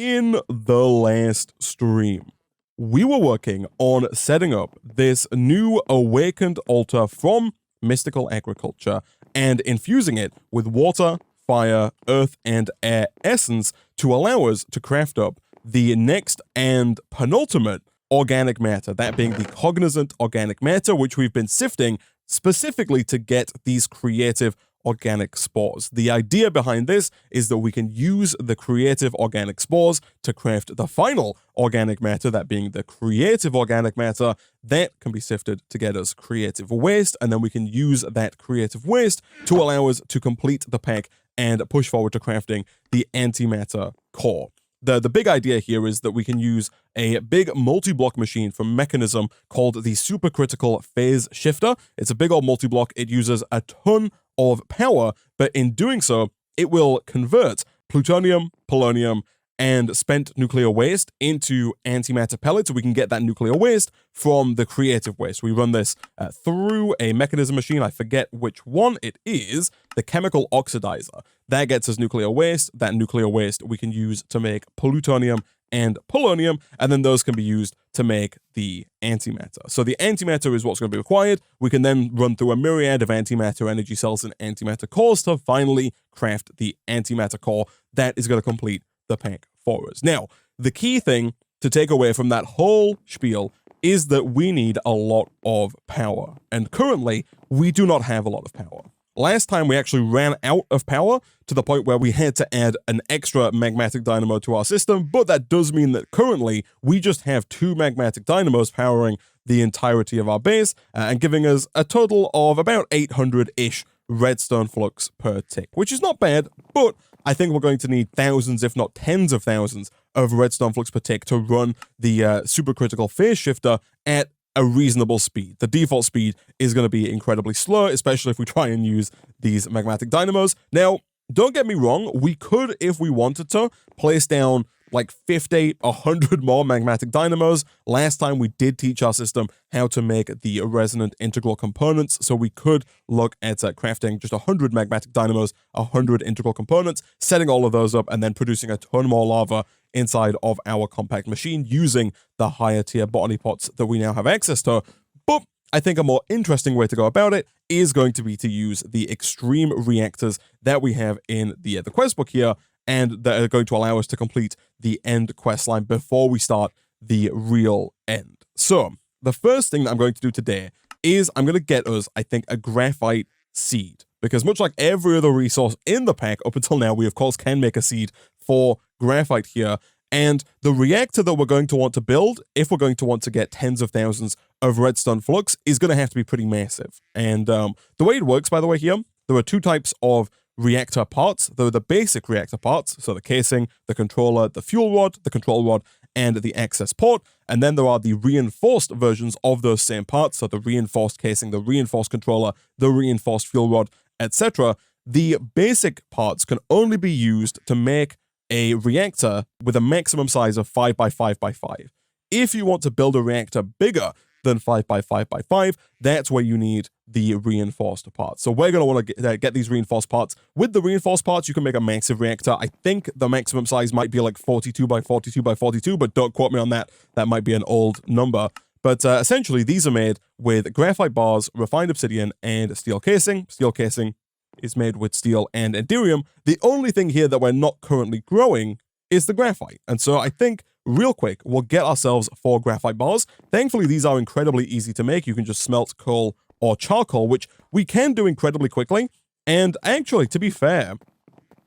in the last stream, we were working on setting up this new awakened altar from Mystical Agriculture and infusing it with water, fire, earth, and air essence to allow us to craft up the next and penultimate organic matter, that being the cognizant organic matter, which we've been sifting specifically to get these creative organic spores. The idea behind this is that we can use the creative organic spores to craft the final organic matter, that being the creative organic matter, that can be sifted to get us creative waste, and then we can use that creative waste to allow us to complete the pack and push forward to crafting the antimatter core. The big idea here is that we can use a big multi-block machine from Mekanism called the Supercritical Phase Shifter. It's a big old multi-block. It uses a ton of power, but in doing so, it will convert plutonium, polonium, and spent nuclear waste into antimatter pellets, so we can get that nuclear waste from the creative waste. We run this through a Mekanism machine. I forget which one it is. The chemical oxidizer. That gets us nuclear waste. That nuclear waste we can use to make plutonium and polonium, and then those can be used to make the antimatter. So the antimatter is what's going to be required. We can then run through a myriad of antimatter energy cells and antimatter cores to finally craft the antimatter core that is going to complete the pack for us. Now, the key thing to take away from that whole spiel is that we need a lot of power, and currently we do not have a lot of power. Last time we actually ran out of power to the point where we had to add an extra magmatic dynamo to our system, but that does mean that currently we just have 2 magmatic dynamos powering the entirety of our base and giving us a total of about 800-ish redstone flux per tick, which is not bad, but I think we're going to need thousands, if not tens of thousands, of redstone flux per tick to run the supercritical phase shifter at a reasonable speed. The default speed is going to be incredibly slow, especially if we try and use these magmatic dynamos. Now, don't get me wrong, we could, if we wanted to, place down like 50, 100 more magmatic dynamos. Last time we did teach our system how to make the resonant integral components, so we could look at crafting just 100 magmatic dynamos, 100 integral components, setting all of those up, and then producing a ton more lava inside of our compact machine using the higher tier botany pots that we now have access to. But I think a more interesting way to go about it is going to be to use the extreme reactors that we have in the quest book here, and that are going to allow us to complete the end quest line before we start the real end. So, the first thing that I'm going to do today is I'm going to get us, I think, a graphite seed. Because much like every other resource in the pack up until now, we of course can make a seed for graphite here. And the reactor that we're going to want to build, if we're going to want to get tens of thousands of redstone flux, is going to have to be pretty massive. And the way it works, by the way, here, there are 2 types of reactor parts. There are the basic reactor parts, so the casing, the controller, the fuel rod, the control rod, and the access port. And then there are the reinforced versions of those same parts, so the reinforced casing, the reinforced controller, the reinforced fuel rod, etc. The basic parts can only be used to make a reactor with a maximum size of 5 by 5 by 5. If you want to build a reactor bigger than 5 by 5 by 5, that's where you need the reinforced parts. So we're going to want to get these reinforced parts. With the reinforced parts, you can make a massive reactor. I think the maximum size might be like 42 by 42 by 42, but don't quote me on that. That might be an old number. But essentially, these are made with graphite bars, refined obsidian, and steel casing. Steel casing is made with steel and enderium. The only thing here that we're not currently growing is the graphite. And so I think real quick, we'll get ourselves 4 graphite bars. Thankfully, these are incredibly easy to make. You can just smelt coal or charcoal, which we can do incredibly quickly. And actually, to be fair,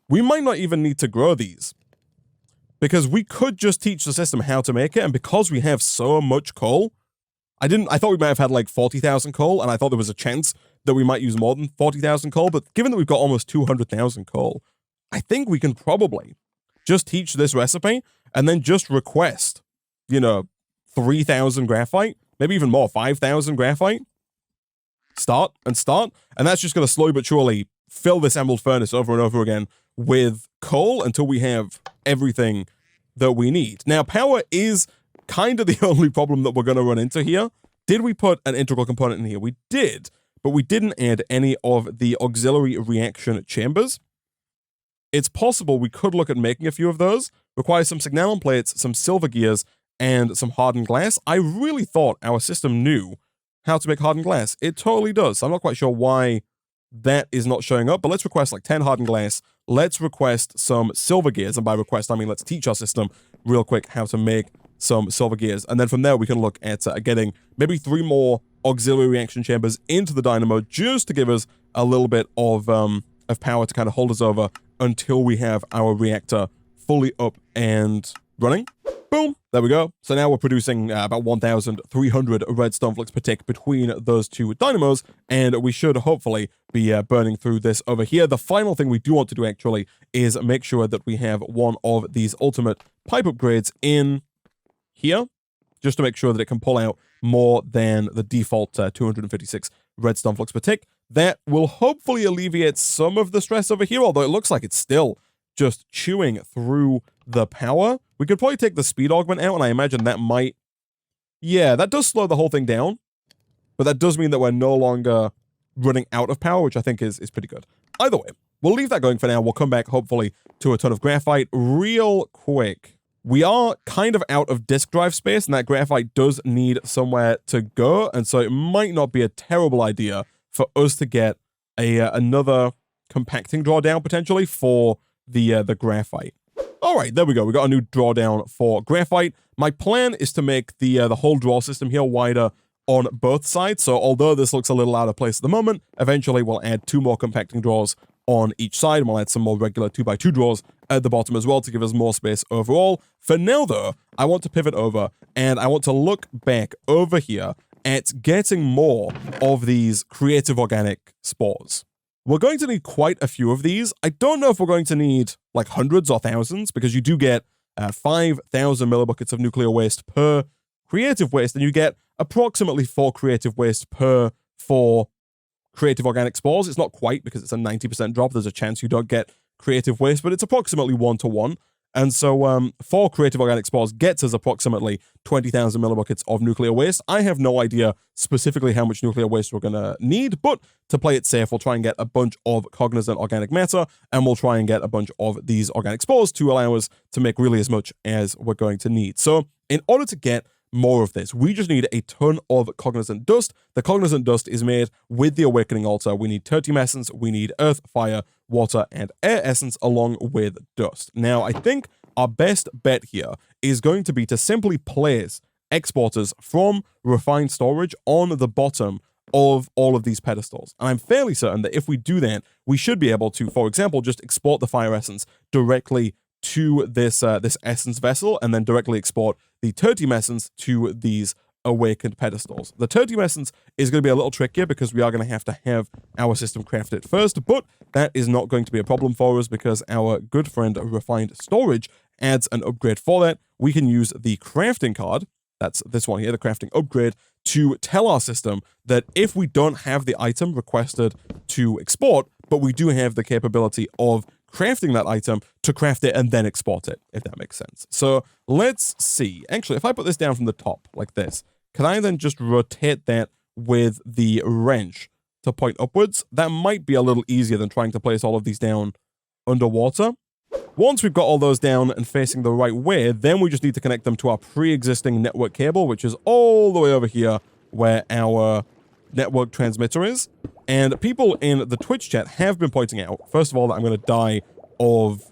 we might not even need to grow these, because we could just teach the system how to make it. And because we have so much coal, I thought we might have had like 40,000 coal, and I thought there was a chance that we might use more than 40,000 coal. But given that we've got almost 200,000 coal, I think we can probably just teach this recipe and then just request, 3,000 graphite, maybe even more, 5,000 graphite. Start, and that's just going to slowly but surely fill this emerald furnace over and over again with coal until we have everything that we need. Now, power is kind of the only problem that we're going to run into here. Did we put an integral component in here? We did, but we didn't add any of the auxiliary reaction chambers. it's possible we could look at making a few of those. Requires some signalum plates, some silver gears, and some hardened glass. I really thought our system knew how to make hardened glass. It totally does. I'm not quite sure why that is not showing up, but let's request like 10 hardened glass. Let's request some silver gears, and by request, I mean let's teach our system real quick how to make some silver gears, and then from there we can look at getting maybe 3 more auxiliary reaction chambers into the dynamo just to give us a little bit of power to kind of hold us over until we have our reactor fully up and running. Boom, there we go. So now we're producing about 1,300 redstone flux per tick between those 2 dynamos, and we should hopefully be burning through this over here. The final thing we do want to do actually is make sure that we have one of these ultimate pipe upgrades in here, just to make sure that it can pull out more than the default 256 redstone flux per tick. That will hopefully alleviate some of the stress over here, although it looks like it's still just chewing through the power. We could probably take the speed augment out, and I imagine that might... Yeah, that does slow the whole thing down, but that does mean that we're no longer running out of power, which I think is pretty good. Either way, we'll leave that going for now. We'll come back, hopefully, to a ton of graphite real quick. We are kind of out of disk drive space, and that graphite does need somewhere to go, and so it might not be a terrible idea for us to get another compacting drawdown, potentially, for the graphite. All right, there we go. We got a new drawdown for graphite. My plan is to make the whole draw system here wider on both sides, so although this looks a little out of place at the moment, eventually we'll add 2 more compacting drawers on each side, and we'll add some more regular 2x2 drawers at the bottom as well to give us more space overall. For now, though, I want to pivot over, and I want to look back over here at getting more of these creative organic spores. We're going to need quite a few of these. I don't know if we're going to need like hundreds or thousands, because you do get 5,000 millibuckets of nuclear waste per creative waste, and you get approximately 4 creative waste per 4 creative organic spores. It's not quite, because it's a 90% drop. There's a chance you don't get creative waste, but it's approximately 1-to-1. And so 4 creative organic spores gets us approximately 20,000 millibuckets of nuclear waste. I have no idea specifically how much nuclear waste we're going to need, but to play it safe, we'll try and get a bunch of cognizant organic matter, and we'll try and get a bunch of these organic spores to allow us to make really as much as we're going to need. So in order to get more of this, we just need a ton of cognizant dust. The cognizant dust is made with the awakening altar. We need tertium essence, we need earth, fire, water, and air essence along with dust. Now, I think our best bet here is going to be to simply place exporters from refined storage on the bottom of all of these pedestals. And I'm fairly certain that if we do that, we should be able to, for example, just export the fire essence directly to this essence vessel, and then directly export the tertium essence to these awakened pedestals. The tertium essence is going to be a little trickier because we are going to have our system craft it first, but that is not going to be a problem for us because our good friend Refined Storage adds an upgrade for that. We can use the crafting card, that's this one here, the crafting upgrade, to tell our system that if we don't have the item requested to export, but we do have the capability of crafting that item, to craft it and then export it, if that makes sense. So let's see. Actually, if I put this down from the top like this, can I then just rotate that with the wrench to point upwards? That might be a little easier than trying to place all of these down underwater. Once we've got all those down and facing the right way, then we just need to connect them to our pre-existing network cable, which is all the way over here where our network transmitter is. And people in the Twitch chat have been pointing out, first of all, that I'm going to die of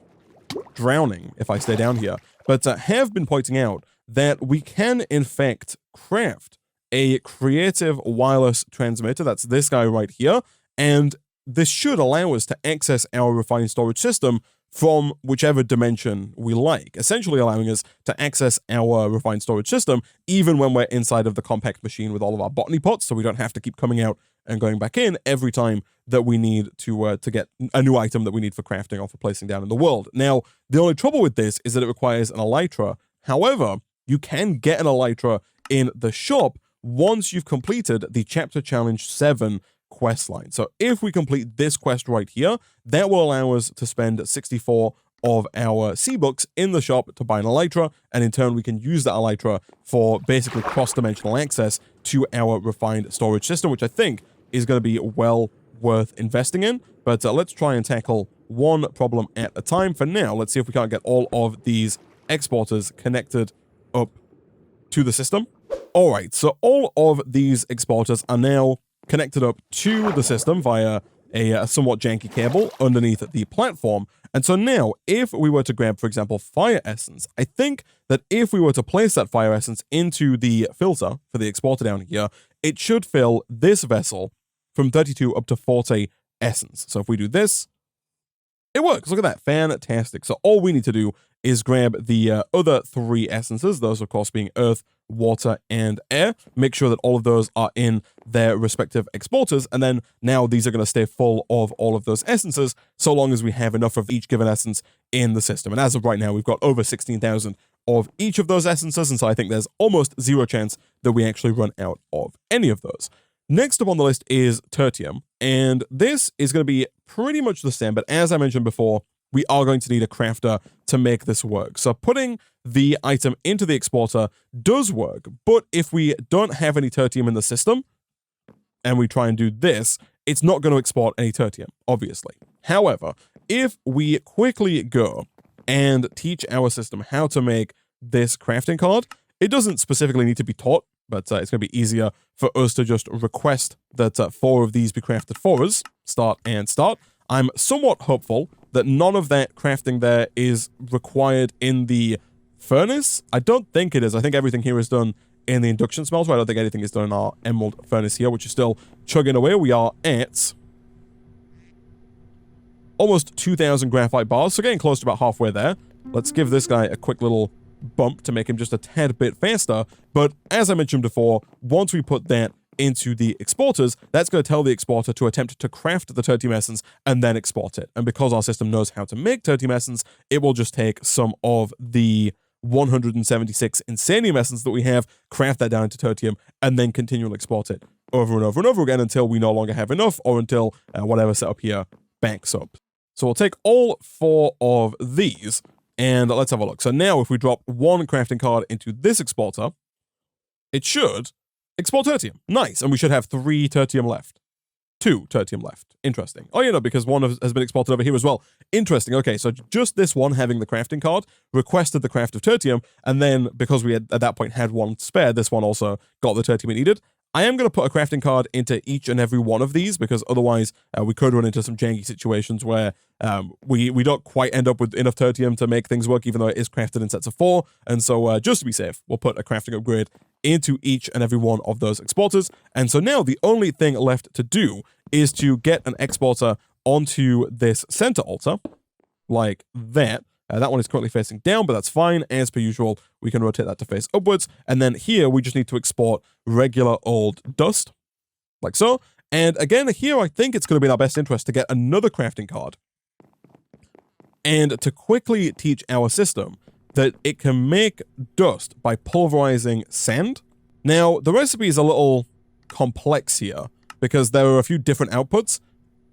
drowning if I stay down here, but have been pointing out that we can, in fact, craft a creative wireless transmitter. That's this guy right here. And this should allow us to access our refined storage system from whichever dimension we like, essentially allowing us to access our refined storage system even when we're inside of the compact machine with all of our botany pots, so we don't have to keep coming out and going back in every time that we need to get a new item that we need for crafting or for placing down in the world. Now, the only trouble with this is that it requires an elytra. However, you can get an elytra in the shop once you've completed the Chapter Challenge 7 quest line. So if we complete this quest right here, that will allow us to spend 64 of our C-Bucks in the shop to buy an elytra, and in turn we can use that elytra for basically cross-dimensional access to our refined storage system, which I think is going to be well worth investing in. But let's try and tackle one problem at a time. For now, let's see if we can't get all of these exporters connected up to the system. All right, so all of these exporters are now connected up to the system via a somewhat janky cable underneath the platform. And so now, if we were to grab, for example, fire essence, I think that if we were to place that fire essence into the filter for the exporter down here, it should fill this vessel from 32 up to 40 essence. So if we do this, it works. Look at that. Fantastic. So all we need to do is grab the other 3 essences, those of course being earth, water, and air. Make sure that all of those are in their respective exporters, and then now these are going to stay full of all of those essences, so long as we have enough of each given essence in the system. And as of right now, we've got over 16,000 of each of those essences, and so I think there's almost zero chance that we actually run out of any of those. Next up on the list is tertium, and this is going to be pretty much the same, but as I mentioned before, we are going to need a crafter to make this work. So putting the item into the exporter does work, but if we don't have any tertium in the system, and we try and do this, it's not going to export any tertium, obviously. However, if we quickly go and teach our system how to make this crafting card, it doesn't specifically need to be taught, but it's going to be easier for us to just request that 4 of these be crafted for us, start and start. I'm somewhat hopeful that none of that crafting there is required in the furnace. I don't think it is. I think everything here is done in the induction smelter. I don't think anything is done in our emerald furnace here, which is still chugging away. We are at almost 2,000 graphite bars, so getting close to about halfway there. Let's give this guy a quick little bump to make him just a tad bit faster. But as I mentioned before, once we put that into the exporters, that's going to tell the exporter to attempt to craft the tertium essence and then export it. And because our system knows how to make tertium essence, it will just take some of the 176 insanium essence that we have, craft that down into tertium, and then continually export it over and over and over again until we no longer have enough, or until whatever setup here backs up. So we'll take all 4 of these, and let's have a look. So now if we drop 1 crafting card into this exporter, it should export tertium. Nice. And we should have 3 tertium left. 2 tertium left. Interesting. Oh, you know, because 1 has been exported over here as well. Interesting. Okay, so just this one having the crafting card requested the craft of tertium, and then because we had at that point had 1 spare, this one also got the tertium it needed. I am going to put a crafting card into each and every one of these, because otherwise we could run into some janky situations where we don't quite end up with enough tertium to make things work, even though it is crafted in sets of 4. And so just to be safe, we'll put a crafting upgrade into each and every one of those exporters. And so now the only thing left to do is to get an exporter onto this center altar, like that. That one is currently facing down, but that's fine. As per usual, we can rotate that to face upwards. And then here, we just need to export regular old dust, like so. And again, here, I think it's going to be in our best interest to get another crafting card and to quickly teach our system that it can make dust by pulverizing sand. Now, the recipe is a little complex here because there are a few different outputs.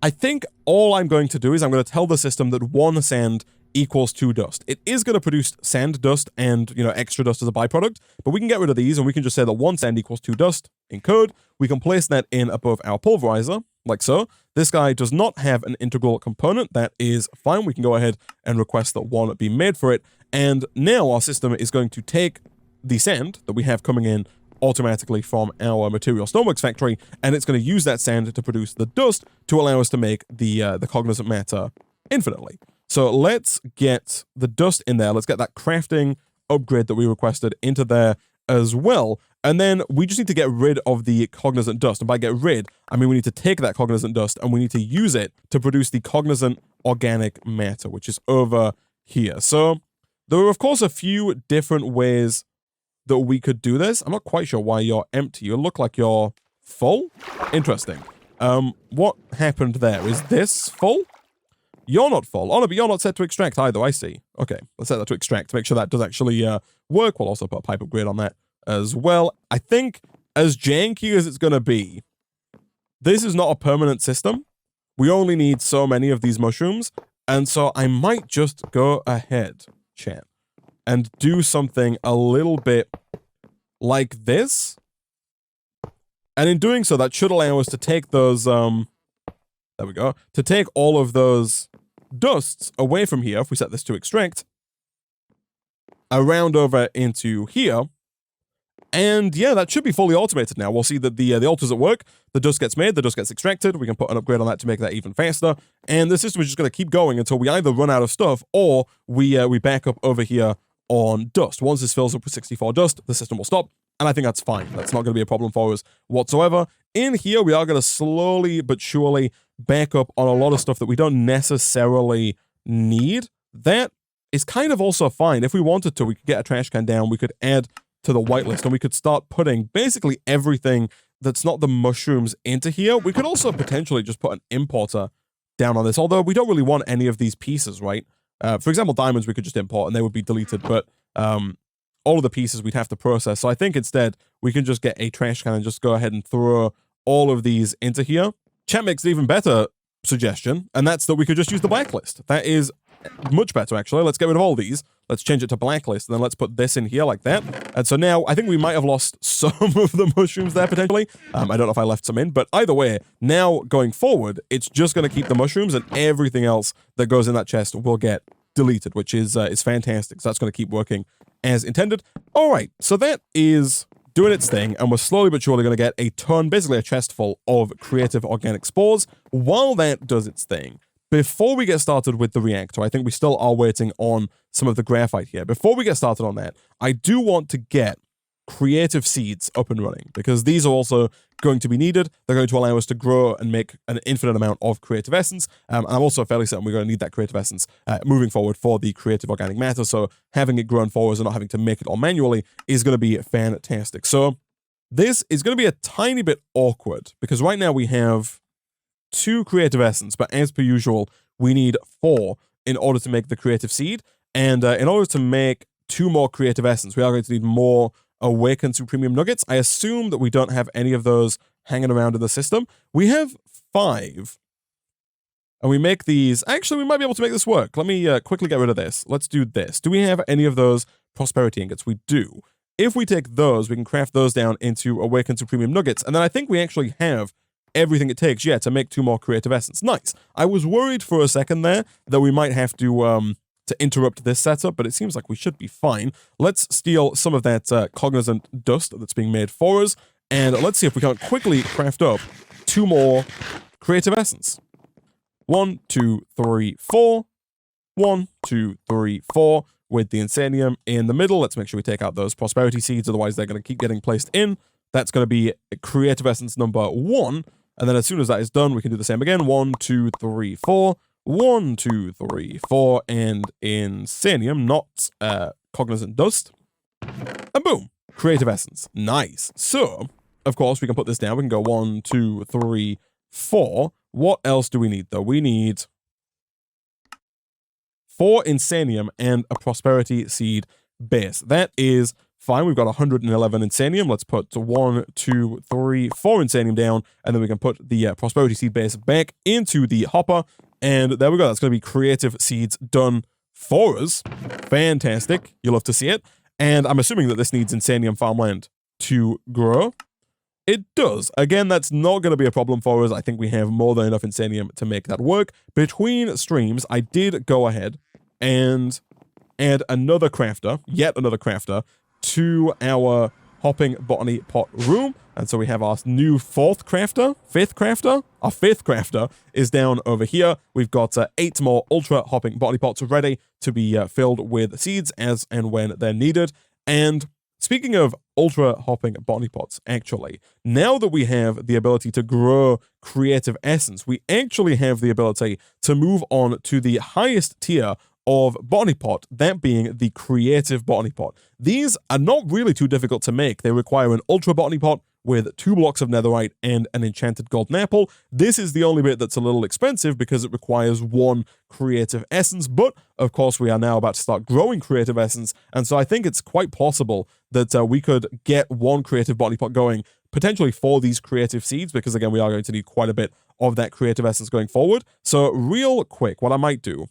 I think all I'm going to do is I'm going to tell the system that 1 sand equals 2 dust. It is going to produce sand dust and, you know, extra dust as a byproduct, but we can get rid of these and we can just say that 1 sand equals 2 dust in code. We can place that in above our pulverizer, like so. This guy does not have an integral component. That is fine. We can go ahead and request that 1 be made for it. And now our system is going to take the sand that we have coming in automatically from our material stoneworks factory, and it's going to use that sand to produce the dust to allow us to make the cognizant matter infinitely. So let's get the dust in there. Let's get that crafting upgrade that we requested into there as well. And then we just need to get rid of the cognizant dust. And by get rid, I mean we need to take that cognizant dust and we need to use it to produce the cognizant organic matter, which is over here. So there are, of course, a few different ways that we could do this. I'm not quite sure why you're empty. You look like you're full. Interesting. What happened there? Is this full? You're not full. Oh, no, but you're not set to extract either, I see. Okay, let's set that to extract to make sure that does actually work. We'll also put a pipe upgrade on that as well. I think, as janky as it's going to be, this is not a permanent system. We only need so many of these mushrooms, and so I might just go ahead, chat, and do something a little bit like this. And in doing so, that should allow us to take those, there we go, to take all of those dusts away from here, if we set this to extract, around over into here. And yeah, that should be fully automated now. We'll see that the altars at work, the dust gets made, the dust gets extracted. We can put an upgrade on that to make that even faster. And the system is just going to keep going until we either run out of stuff or we back up over here on dust. Once this fills up with 64 dust, the system will stop. And I think that's fine. That's not going to be a problem for us whatsoever. In here, we are going to slowly but surely back up on a lot of stuff that we don't necessarily need. That is kind of also fine. If we wanted to, we could get a trash can down. We could add to the whitelist, and we could start putting basically everything that's not the mushrooms into here. We could also potentially just put an importer down on this, although we don't really want any of these pieces, right? For example, diamonds we could just import and they would be deleted, but all of the pieces we'd have to process. So I think instead we can just get a trash can and just go ahead and throw all of these into here. Chat makes an even better suggestion, and that's that we could just use the blacklist. That is much better, actually. Let's get rid of all these. Let's change it to blacklist, and then let's put this in here like that. And so now, I think we might have lost some of the mushrooms there, potentially. I don't know if I left some in, but either way, now going forward, it's just going to keep the mushrooms, and everything else that goes in that chest will get deleted, which is fantastic. So that's going to keep working as intended. All right, so that is doing its thing, and we're slowly but surely going to get a ton, basically a chest full of creative organic spores. While that does its thing, before we get started with the reactor, I think we still are waiting on some of the graphite here. Before we get started on that, I do want to get creative seeds up and running, because these are also going to be needed. They're going to allow us to grow and make an infinite amount of creative essence. I'm also fairly certain we're going to need that creative essence moving forward for the creative organic matter. So having it grown for us and not having to make it all manually is going to be fantastic. So this is going to be a tiny bit awkward, because right now we have 2 creative essence, but as per usual, we need 4 in order to make the creative seed. And in order to make 2 more creative essence, we are going to need more awakened supremium nuggets. I assume that we don't have any of those hanging around in the system. We have 5. And we make these. Actually, we might be able to make this work. Let me quickly get rid of this. Let's do this. Do we have any of those prosperity ingots? We do. If we take those, we can craft those down into awakened supremium nuggets. And then I think we actually have everything it takes, yeah, to make 2 more creative essence. Nice. I was worried for a second there that we might have to interrupt this setup, but it seems like we should be fine. Let's steal some of that cognizant dust that's being made for us, and let's see if we can quickly craft up 2 more creative essence. 1, 2, 3, 4. 1, 2, 3, 4. With the insanium in the middle. Let's make sure we take out those prosperity seeds, otherwise they're going to keep getting placed in. That's going to be creative essence number 1. And then as soon as that is done, we can do the same again. 1, 2, 3, 4. 1, 2, 3, 4. And insanium, not cognizant dust. And boom. Creative essence. Nice. So, of course, we can put this down. We can go 1, 2, 3, 4. What else do we need, though? We need 4 insanium and a prosperity seed base. That is fine. We've got 111 insanium. Let's put 1, 2, 3, 4 insanium down, and then we can put the prosperity seed base back into the hopper. And there we go. That's going to be creative seeds done for us. Fantastic. You'll love to see it. And I'm assuming that this needs insanium farmland to grow. It does. Again, that's not going to be a problem for us. I think we have more than enough insanium to make that work. Between streams, I did go ahead and add another crafter, yet another crafter, to our hopping botany pot room. And so we have our new 5th crafter. Our 5th crafter is down over here. We've got 8 more ultra hopping botany pots ready to be filled with seeds as and when they're needed. And speaking of ultra hopping botany pots, actually, now that we have the ability to grow creative essence, we actually have the ability to move on to the highest tier of botany pot, that being the creative botany pot. These are not really too difficult to make. They require an ultra botany pot with 2 blocks of netherite and an enchanted golden apple. This is the only bit that's a little expensive because it requires 1 creative essence, but of course we are now about to start growing creative essence, and so I think it's quite possible that we could get 1 creative botany pot going potentially for these creative seeds, because again, we are going to need quite a bit of that creative essence going forward. So real quick, what I might do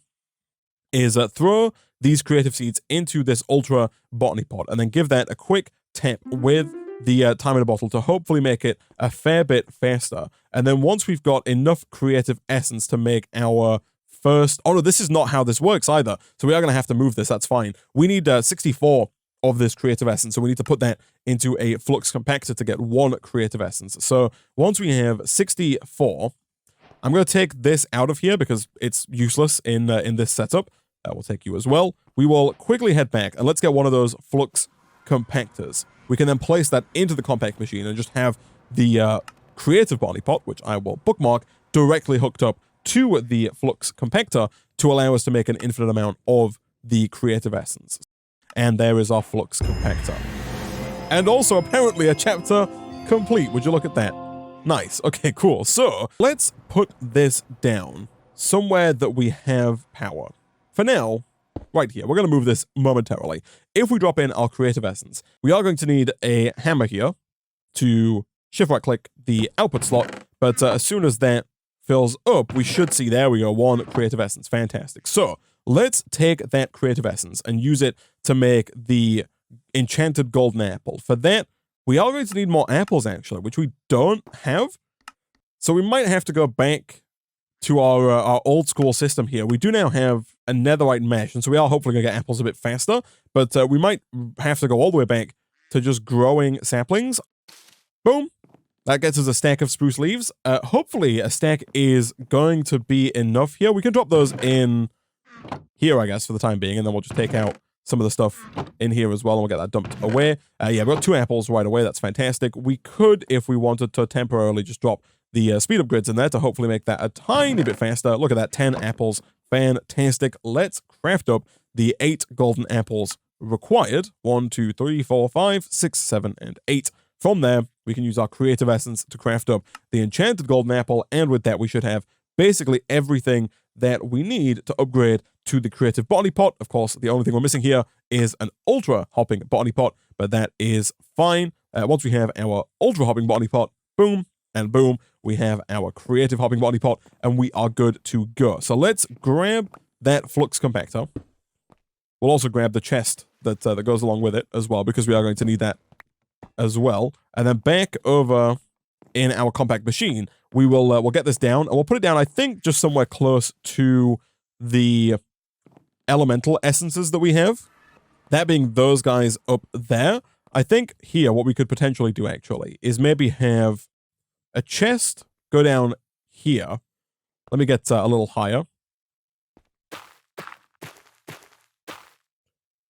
is throw these creative seeds into this ultra botany pot and then give that a quick tap with the time in a bottle to hopefully make it a fair bit faster. And then once we've got enough creative essence to make our first. Oh no, this is not how this works either. So we are going to have to move this. That's fine. We need 64 of this creative essence. So we need to put that into a flux compactor to get 1 creative essence. So once we have 64, I'm going to take this out of here because it's useless in this setup. We'll take you as well. We will quickly head back and let's get one of those flux compactors. We can then place that into the compact machine and just have the creative body pot, which I will bookmark, directly hooked up to the flux compactor to allow us to make an infinite amount of the creative essence. And there is our flux compactor. And also apparently a chapter complete. Would you look at that? Nice. Okay, cool. So let's put this down somewhere that we have power. For now, right here, we're going to move this momentarily. If we drop in our creative essence, we are going to need a hammer here to shift right click the output slot. But as soon as that fills up, we should see, there we go, 1 creative essence. Fantastic. So let's take that creative essence and use it to make the enchanted golden apple. For that, we are going to need more apples, actually, which we don't have. So we might have to go back to our old school system here. We do now have a netherite mesh, and so we are hopefully going to get apples a bit faster. But we might have to go all the way back to just growing saplings. Boom. That gets us a stack of spruce leaves. Hopefully, a stack is going to be enough here. We can drop those in here, I guess, for the time being, and then we'll just take out some of the stuff in here as well, and we'll get that dumped away. Yeah, we've got 2 apples right away. That's fantastic. We could, if we wanted to, temporarily just drop the speed upgrades in there to hopefully make that a tiny bit faster. Look at that, 10 apples. Fantastic. Let's craft up the 8 golden apples required. 1, 2, 3, 4, 5, 6, 7, and 8. From there, we can use our creative essence to craft up the enchanted golden apple, and with that, we should have basically everything that we need to upgrade to the creative body pot. Of course, the only thing we're missing here is an ultra hopping body pot, but that is fine. Once we have our ultra hopping body pot, boom, and boom, we have our creative hopping body pot, and we are good to go. So let's grab that flux compactor. We'll also grab the chest that goes along with it as well, because we are going to need that as well. And then back over in our compact machine, we will we'll get this down, and we'll put it down, I think, just somewhere close to the elemental essences that we have. That being those guys up there. I think here what we could potentially do, actually, is maybe have a chest go down here. Let me get a little higher.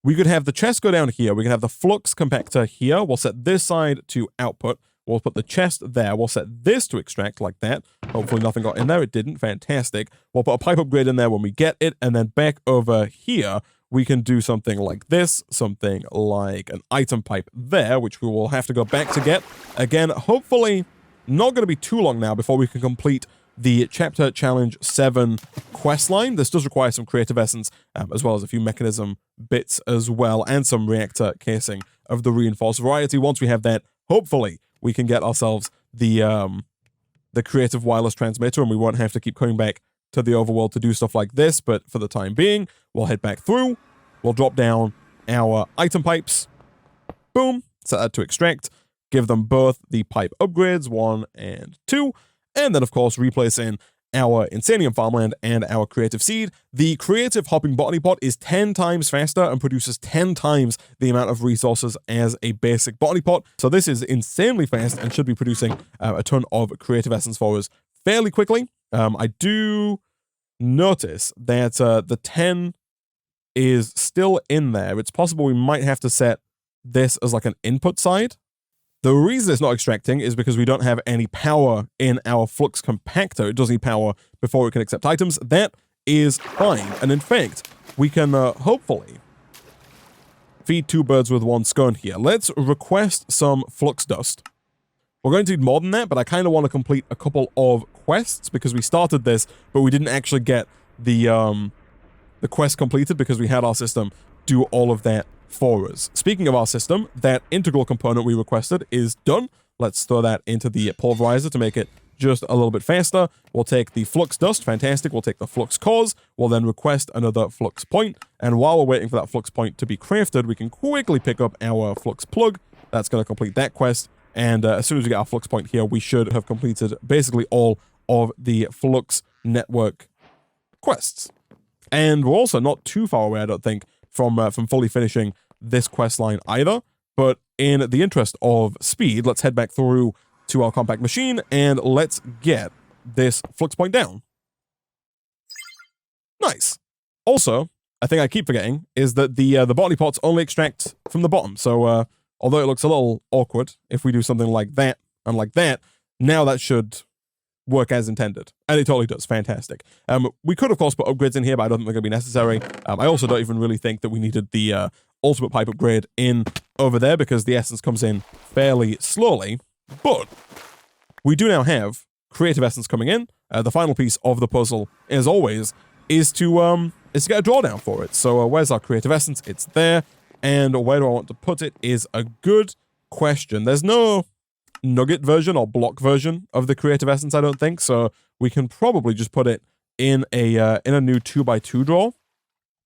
We could have the chest go down here. We can have the flux compactor here. We'll set this side to output. We'll put the chest there. We'll set this to extract like that. Hopefully nothing got in there. It didn't. Fantastic. We'll put a pipe upgrade in there when we get it. And then back over here, we can do something like this. Something like an item pipe there, which we will have to go back to get. Again, hopefully not going to be too long now before we can complete the Chapter Challenge 7 quest line. This does require some creative essence, as well as a few mechanism bits as well, and some reactor casing of the reinforced variety. Once we have that, hopefully, we can get ourselves the creative wireless transmitter, and we won't have to keep coming back to the overworld to do stuff like this. But for the time being, we'll head back through. We'll drop down our item pipes. Boom. Set that to extract. Give them both the pipe upgrades, 1 and 2. And then, of course, replace in our Insanium farmland and our creative seed. The creative hopping body pot is 10 times faster and produces 10 times the amount of resources as a basic body pot. So this is insanely fast and should be producing a ton of creative essence for us fairly quickly. I do notice that the 10 is still in there. It's possible we might have to set this as like an input side. The reason it's not extracting is because we don't have any power in our flux compactor. It does need power before it can accept items. That is fine. And in fact, we can hopefully feed 2 birds with 1 stone here. Let's request some flux dust. We're going to need more than that, but I kind of want to complete a couple of quests because we started this, but we didn't actually get the quest completed because we had our system do all of that for us. Speaking of our system, that integral component we requested is done. Let's throw that into the pulverizer to make it just a little bit faster. We'll take the flux dust. Fantastic. We'll take the flux cores. We'll then request another flux point. And while we're waiting for that flux point to be crafted, we can quickly pick up our flux plug. That's going to complete that quest. And as soon as we get our flux point here, we should have completed basically all of the flux network quests. And we're also not too far away, I don't think, from fully finishing this quest line either. But in the interest of speed, let's head back through to our compact machine and let's get this flux point down. Nice. Also, a thing I keep forgetting is that the botany pots only extract from the bottom. So although it looks a little awkward if we do something like that and like that, now that should work as intended. And it totally does. Fantastic. We could, of course, put upgrades in here, but I don't think they're going to be necessary. I also don't even really think that we needed the ultimate pipe upgrade in over there because the essence comes in fairly slowly. But we do now have creative essence coming in. The final piece of the puzzle, as always, is to get a drawdown for it. So where's our creative essence? It's there. And where do I want to put it is a good question. There's no nugget version or block version of the creative essence, I don't think. So we can probably just put it in a new 2x2 drawer.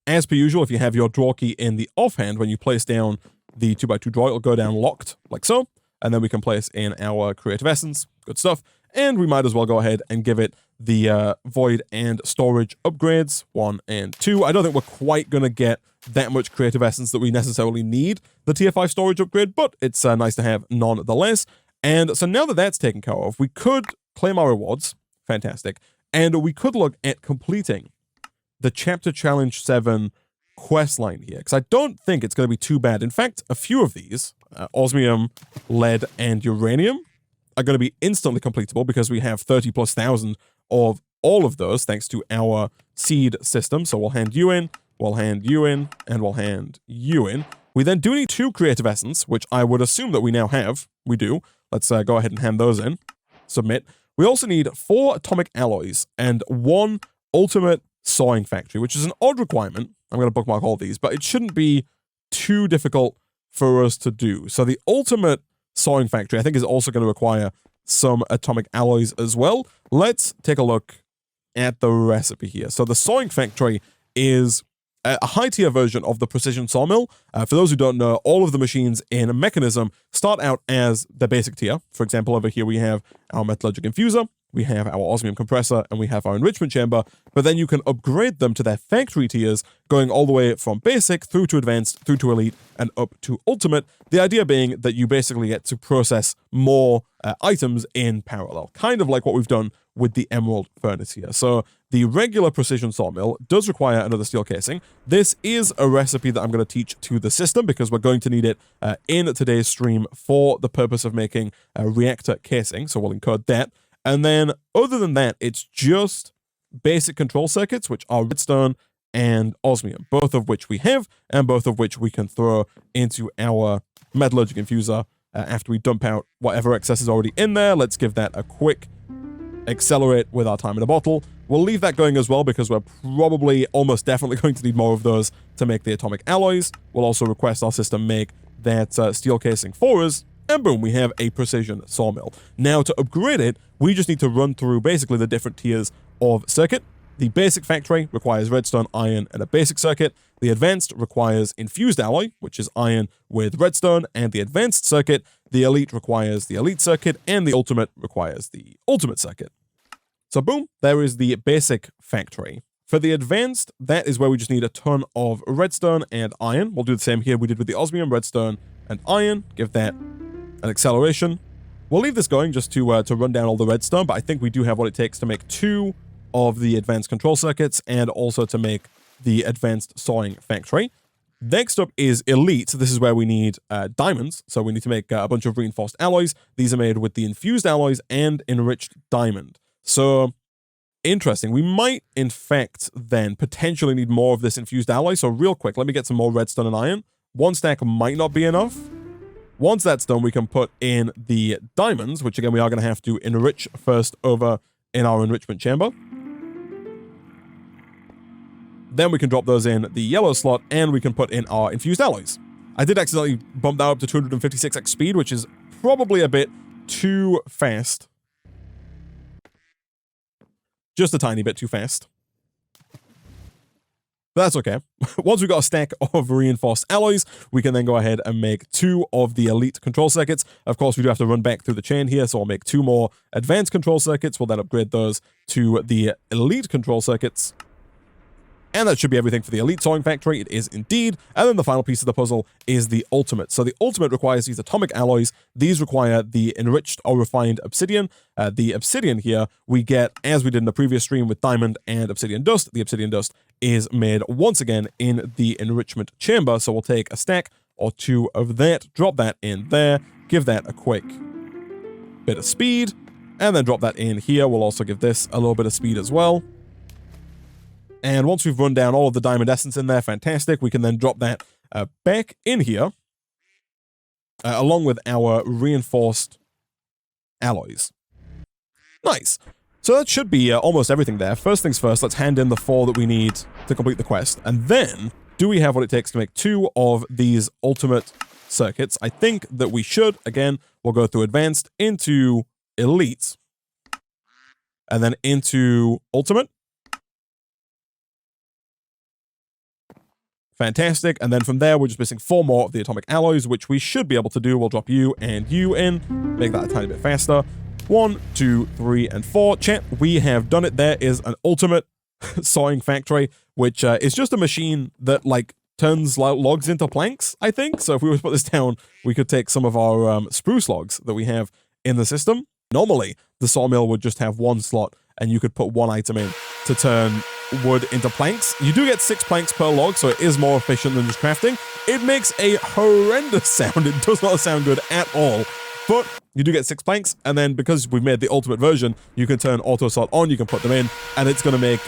As per usual, if you have your drawer key in the offhand, when you place down the 2x2 drawer, it'll go down locked like so. And then we can place in our creative essence. Good stuff. And we might as well go ahead and give it the void and storage upgrades 1 and 2. I don't think we're quite going to get that much creative essence that we necessarily need the tier 5 storage upgrade, but it's nice to have nonetheless. And so now that that's taken care of, we could claim our rewards. Fantastic. And we could look at completing the Chapter Challenge 7 quest line here, because I don't think it's going to be too bad. In fact, a few of these, osmium, lead, and uranium, are going to be instantly completable because we have 30,000+ of all of those thanks to our seed system. So we'll hand you in, we'll hand you in, and we'll hand you in. We then do need 2 creative essence, which I would assume that we now have. We do. Let's go ahead and hand those in. Submit. We also need 4 atomic alloys and 1 ultimate sawing factory, which is an odd requirement. I'm going to bookmark all these, but it shouldn't be too difficult for us to do. So the ultimate sawing factory, I think, is also going to require some atomic alloys as well. Let's take a look at the recipe here. So the sawing factory is a high-tier version of the precision sawmill. For those who don't know, all of the machines in Mekanism start out as the basic tier. For example, over here we have our metallurgic infuser, we have our osmium compressor, and we have our enrichment chamber, but then you can upgrade them to their factory tiers, going all the way from basic through to advanced, through to elite, and up to ultimate. The idea being that you basically get to process more items in parallel, kind of like what we've done with the emerald furnace here. So the regular precision sawmill does require another steel casing. This is a recipe that I'm going to teach to the system because we're going to need it in today's stream for the purpose of making a reactor casing, so we'll encode that. And then, other than that, it's just basic control circuits, which are redstone and osmium, both of which we have, and both of which we can throw into our metallurgic infuser after we dump out whatever excess is already in there. Let's give that a quick accelerate with our time in a bottle. We'll leave that going as well because we're probably almost definitely going to need more of those to make the atomic alloys. We'll also request our system make that steel casing for us. And boom, we have a precision sawmill. Now, to upgrade it, we just need to run through basically the different tiers of circuit. The basic factory requires redstone, iron, and a basic circuit. The advanced requires infused alloy, which is iron with redstone, and the advanced circuit. The elite requires the elite circuit, and the ultimate requires the ultimate circuit. So boom, there is the basic factory. For the advanced, that is where we just need a ton of redstone and iron. We'll do the same here we did with the osmium, redstone, and iron. Give that an acceleration. We'll leave this going just to run down all the redstone, but I think we do have what it takes to make 2 of the advanced control circuits and also to make the advanced sawing factory. Next up is elite. This is where we need diamonds, so we need to make a bunch of reinforced alloys. These are made with the infused alloys and enriched diamond. So, interesting. We might, in fact, then potentially need more of this infused alloy. So real quick, let me get some more redstone and iron. 1 stack might not be enough. Once that's done, we can put in the diamonds, which again, we are going to have to enrich first over in our enrichment chamber. Then we can drop those in the yellow slot, and we can put in our infused alloys. I did accidentally bump that up to 256x speed, which is probably a bit too fast. Just a tiny bit too fast. But that's okay. Once we've got a stack of reinforced alloys, we can then go ahead and make 2 of the elite control circuits. Of course, we do have to run back through the chain here, so I'll make 2 more advanced control circuits. We'll then upgrade those to the elite control circuits. And that should be everything for the elite sawing factory. It is indeed. And then the final piece of the puzzle is the ultimate. So the ultimate requires these atomic alloys. These require the enriched or refined obsidian. The obsidian here we get, as we did in the previous stream with diamond and obsidian dust. The obsidian dust is made once again in the enrichment chamber. So we'll take a stack or two of that, drop that in there, give that a quick bit of speed, and then drop that in here. We'll also give this a little bit of speed as well. And once we've run down all of the diamond essence in there, fantastic, we can then drop that back in here, along with our reinforced alloys. Nice. So that should be almost everything there. First things first, let's hand in the 4 that we need to complete the quest. And then, do we have what it takes to make 2 of these ultimate circuits? I think that we should. Again, we'll go through advanced, into elite, and then into ultimate. Fantastic. And then from there, we're just missing 4 more of the atomic alloys, which we should be able to do. We'll drop you and you in, make that a tiny bit faster. 1, 2, 3, and 4. Chat, we have done it. There is an ultimate sawing factory, which is just a machine that, like, turns logs into planks, I think. So if we were to put this down, we could take some of our spruce logs that we have in the system. Normally, the sawmill would just have 1 slot, and you could put 1 item in to turn wood into planks. You do get 6 planks per log, so it is more efficient than just crafting. It makes a horrendous sound. It does not sound good at all. But you do get 6 planks, and then because we've made the ultimate version, you can turn auto sort on, you can put them in, and it's going to make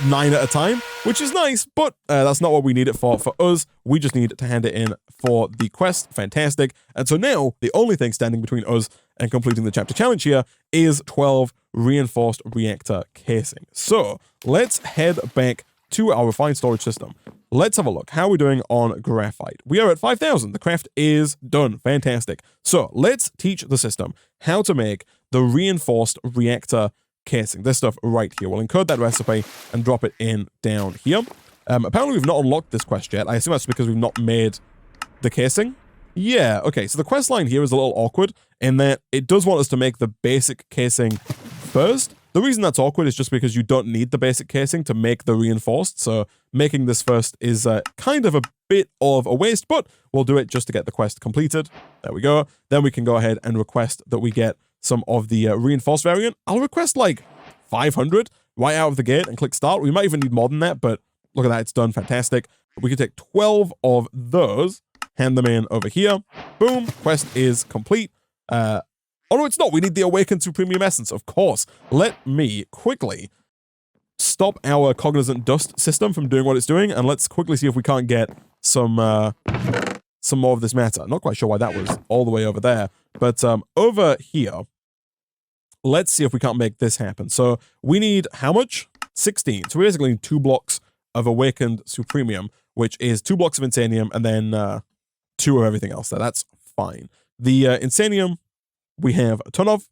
9 at a time, which is nice, but that's not what we need it for. For us, we just need to hand it in for the quest. Fantastic. And so now, the only thing standing between us and completing the chapter challenge here is 12 reinforced reactor casing. So let's head back to our refined storage system. Let's have a look. How are we doing on graphite? We are at 5,000. The craft is done. Fantastic. So let's teach the system how to make the reinforced reactor casing. This stuff right here. We'll encode that recipe and drop it in down here. Apparently we've not unlocked this quest yet. I assume that's because we've not made the casing. Yeah, okay, so the quest line here is a little awkward in that it does want us to make the basic casing first. The reason that's awkward is just because you don't need the basic casing to make the reinforced, so making this first is kind of a bit of a waste, but we'll do it just to get the quest completed. There we go. Then we can go ahead and request that we get some of the reinforced variant. I'll request like 500 right out of the gate and click start. We might even need more than that, but look at that, it's done. Fantastic. We can take 12 of those, hand them in over here. Boom, quest is complete. Oh no, it's not. We need the Awakened Supremium Essence, of course. Let me quickly stop our Cognizant Dust system from doing what it's doing, and let's quickly see if we can't get some more of this matter. Not quite sure why that was all the way over there, but over here, let's see if we can't make this happen. So we need how much? 16. So we basically need 2 blocks of Awakened Supremium, which is 2 blocks of Insanium, and then 2 of everything else there. That's fine. The Insanium, we have a ton of.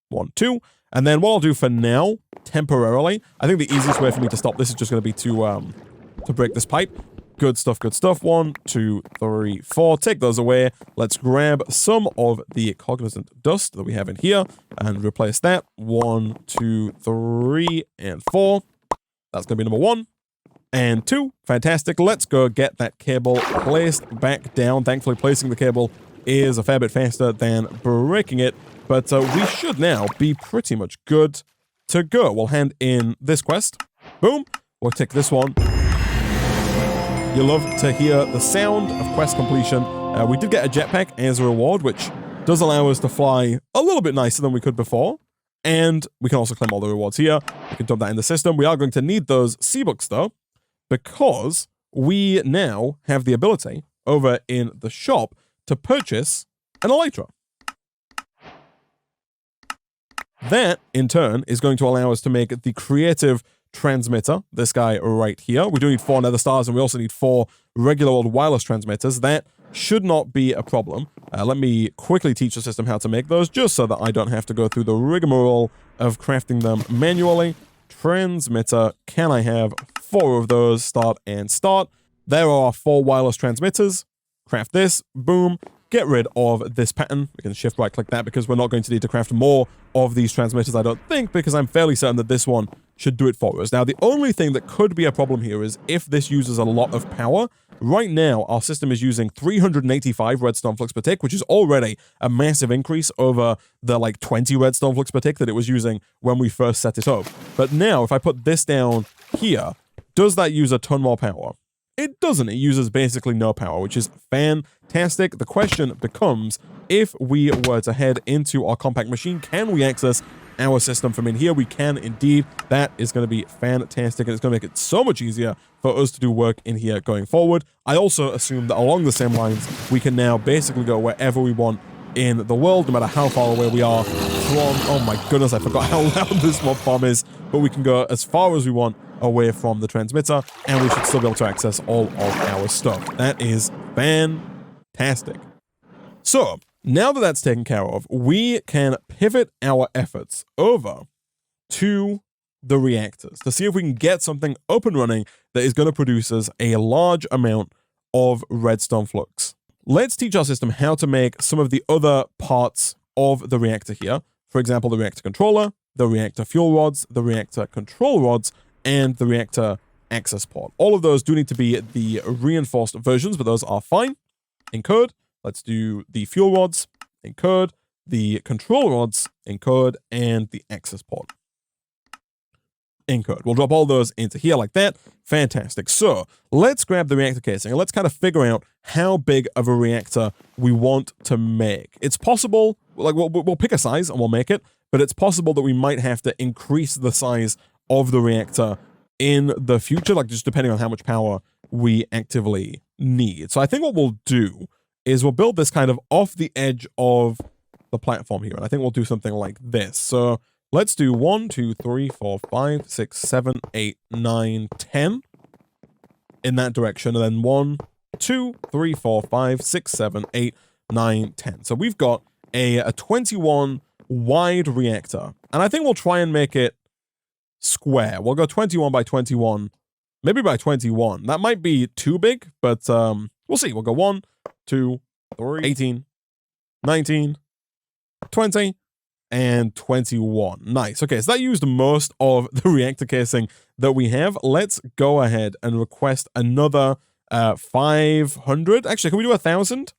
1, 2. And then what I'll do for now, temporarily, I think the easiest way for me to stop this is just going to be to break this pipe. Good stuff, good stuff. 1, 2, 3, 4. Take those away. Let's grab some of the Cognizant Dust that we have in here and replace that. 1, 2, 3, and 4. That's going to be number 1. And 2. Fantastic. Let's go get that cable placed back down. Thankfully, placing the cable is a fair bit faster than breaking it. But we should now be pretty much good to go. We'll hand in this quest. Boom. We'll tick this one. You love to hear the sound of quest completion. We did get a jetpack as a reward, which does allow us to fly a little bit nicer than we could before. And we can also claim all the rewards here. We can dump that in the system. We are going to need those Seabooks, though, because we now have the ability over in the shop to purchase an Elytra. That, in turn, is going to allow us to make the creative transmitter, this guy right here. We do need 4 nether stars, and we also need 4 regular old wireless transmitters. That should not be a problem. Let me quickly teach the system how to make those, just so that I don't have to go through the rigmarole of crafting them manually. Transmitter, can I have 4 of those? Start and start. There are 4 wireless transmitters. Craft this, boom. Get rid of this pattern. We can shift right click that because we're not going to need to craft more of these transmitters, I don't think, because I'm fairly certain that this one should do it for us. Now, the only thing that could be a problem here is if this uses a lot of power. Right now, our system is using 385 redstone flux per tick, which is already a massive increase over the like 20 redstone flux per tick that it was using when we first set it up. But now, if I put this down here, does that use a ton more power? It doesn't. It uses basically no power, which is fantastic. The question becomes, if we were to head into our compact machine, can we access our system from in here? We can indeed. That is going to be fantastic, and it's going to make it so much easier for us to do work in here going forward. I also assume that along the same lines, we can now basically go wherever we want in the world, no matter how far away we are from... Oh my goodness, I forgot how loud this mob farm is, but we can go as far as we want away from the transmitter, and we should still be able to access all of our stuff. That is fantastic. So, now that that's taken care of, we can pivot our efforts over to the reactors to see if we can get something up and running that is going to produce us a large amount of redstone flux. Let's teach our system how to make some of the other parts of the reactor here. For example, the reactor controller, the reactor fuel rods, the reactor control rods, and the reactor access port. All of those do need to be the reinforced versions, but those are fine. Encode. Let's do the fuel rods, encode, the control rods, encode, and the access port. Encode. We'll drop all those into here like that. Fantastic. So let's grab the reactor casing and let's kind of figure out how big of a reactor we want to make. It's possible, like we'll pick a size and we'll make it, but it's possible that we might have to increase the size of the reactor in the future, like just depending on how much power we actively need. So I think what we'll do is we'll build this kind of off the edge of the platform here. And I think we'll do something like this. So let's do 1, 2, 3, 4, 5, 6, 7, 8, 9, 10 in that direction. And then 1, 2, 3, 4, 5, 6, 7, 8, 9, 10. So we've got a 21 wide reactor. And I think we'll try and make it square. We'll go 21 by 21, maybe by 21. That might be too big, but we'll see. We'll go 1, 2, 3, 18, 19, 20, and 21. Nice. Okay, so that used most of the reactor casing that we have. Let's go ahead and request another 500. Actually, can we do 1,000?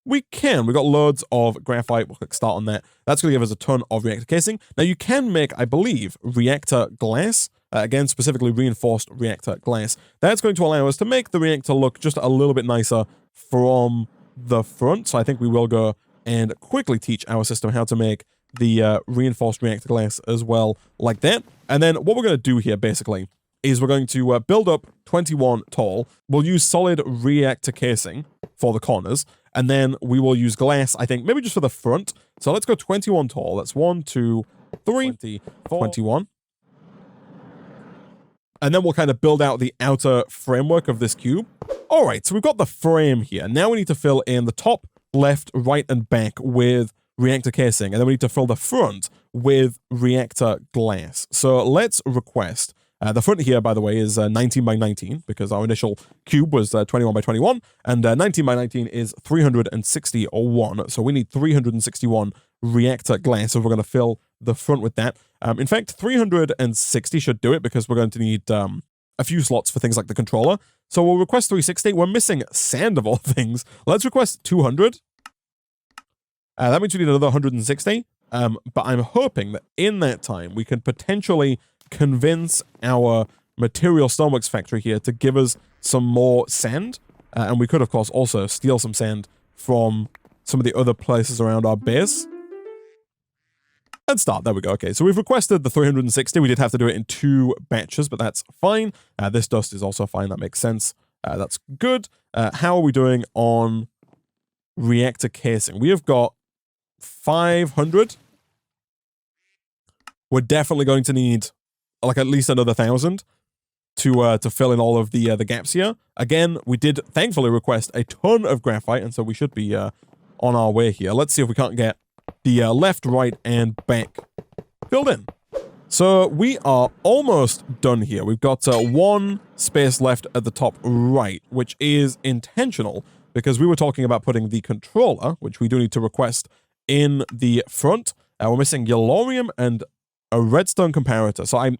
We can. We've got loads of graphite. We'll click start on that. That's going to give us a ton of reactor casing. Now, you can make, I believe, reactor glass. Again, specifically reinforced reactor glass. That's going to allow us to make the reactor look just a little bit nicer from the front. So I think we will go and quickly teach our system how to make the reinforced reactor glass as well, like that. And then what we're going to do here, basically, is we're going to build up 21 tall. We'll use solid reactor casing for the corners. And then we will use glass, I think, maybe just for the front. So let's go 21 tall. That's 1, 2, 3, 21. And then we'll kind of build out the outer framework of this cube. All right, so we've got the frame here. Now we need to fill in the top, left, right, and back with reactor casing. And then we need to fill the front with reactor glass. So let's request... the front here, by the way, is 19 by 19, because our initial cube was 21 by 21, and 19 by 19 is 361. So we need 361 reactor glass, so we're going to fill the front with that. In fact, 360 should do it, because we're going to need a few slots for things like the controller. So we'll request 360. We're missing sand of all things. Let's request 200. That means we need another 160. But I'm hoping that in that time, we can potentially convince our material stoneworks factory here to give us some more sand. And we could, of course, also steal some sand from some of the other places around our base. And start. There we go. Okay, so we've requested the 360. We did have to do it in 2 batches, but that's fine. This dust is also fine. That makes sense. That's good. How are we doing on reactor casing? We have got 500. We're definitely going to need like at least another 1,000 to fill in all of the gaps here. Again, we did thankfully request a ton of graphite, and so we should be on our way here. Let's see if we can't get the left, right, and back filled in. So we are almost done here. We've got 1 space left at the top right, which is intentional because we were talking about putting the controller, which we do need to request, in the front. We're missing yellorium and a redstone comparator. So I'm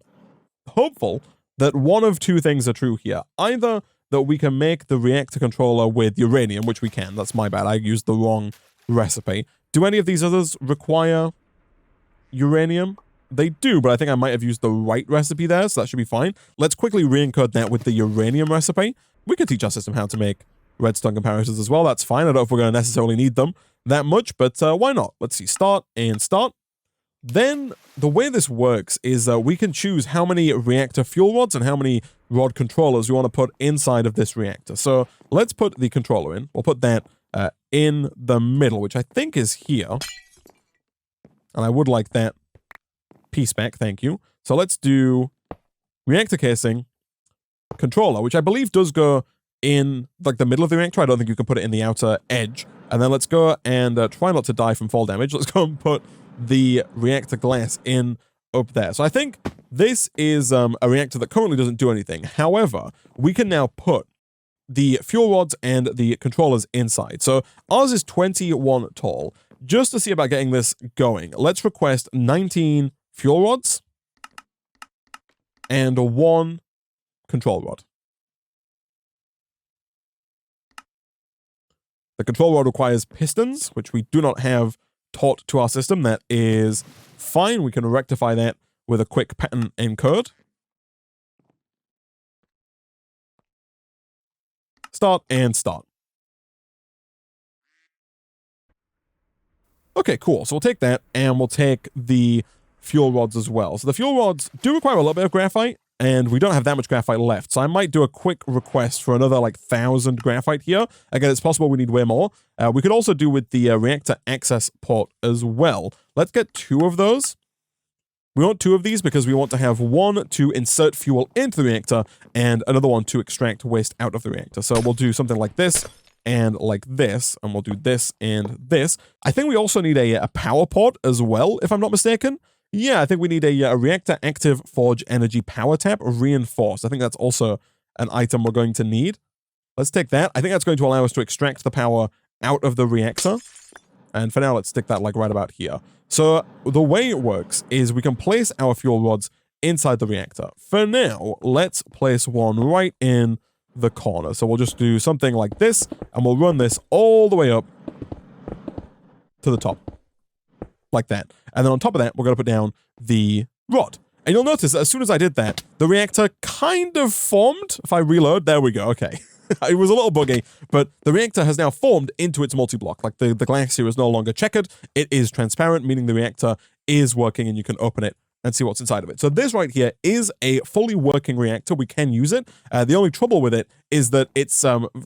hopeful that one of two things are true here. Either that we can make the reactor controller with uranium, which we can. That's my bad. I used the wrong recipe. Do any of these others require uranium? They do, but I think I might have used the right recipe there, so that should be fine. Let's quickly re-encode that with the uranium recipe. We could teach our system how to make redstone comparators as well. That's fine. I don't know if we're going to necessarily need them that much, but why not? Let's see. Start and start. Then the way this works is we can choose how many reactor fuel rods and how many rod controllers we want to put inside of this reactor. So let's put the controller in. We'll put that in the middle, which I think is here. And I would like that piece back. Thank you. So let's do reactor casing controller, which I believe does go in like the middle of the reactor. I don't think you can put it in the outer edge. And then let's go and try not to die from fall damage. Let's go and put the reactor glass in up there. So I think this is a reactor that currently doesn't do anything. However, we can now put the fuel rods and the controllers inside. So ours is 21 tall. Just to see about getting this going, let's request 19 fuel rods and 1 control rod. The control rod requires pistons, which we do not have taught to our system. That is fine. We can rectify that with a quick pattern encode. Start and start. Okay, cool. So we'll take that and we'll take the fuel rods as well. So the fuel rods do require a little bit of graphite, and we don't have that much graphite left. So I might do a quick request for another like 1,000 graphite here. Again, it's possible we need way more. We could also do with the reactor access port as well. Let's get 2 of those. We want 2 of these because we want to have 1 to insert fuel into the reactor and another one to extract waste out of the reactor. So we'll do something like this and like this, and we'll do this and this. I think we also need a power port as well, if I'm not mistaken. Yeah, I think we need a reactor active forge energy power tap reinforced. I think that's also an item we're going to need. Let's take that. I think that's going to allow us to extract the power out of the reactor. And for now, let's stick that like right about here. So the way it works is we can place our fuel rods inside the reactor. For now, let's place one right in the corner. So we'll just do something like this, and we'll run this all the way up to the top. Like that. And then on top of that, we're going to put down the rod. And you'll notice that as soon as I did that, the reactor kind of formed. If I reload, there we go. Okay. It was a little buggy, but the reactor has now formed into its multi-block. Like the glass here is no longer checkered. It is transparent, meaning the reactor is working and you can open it and see what's inside of it. So this right here is a fully working reactor. We can use it. The only trouble with it is that it's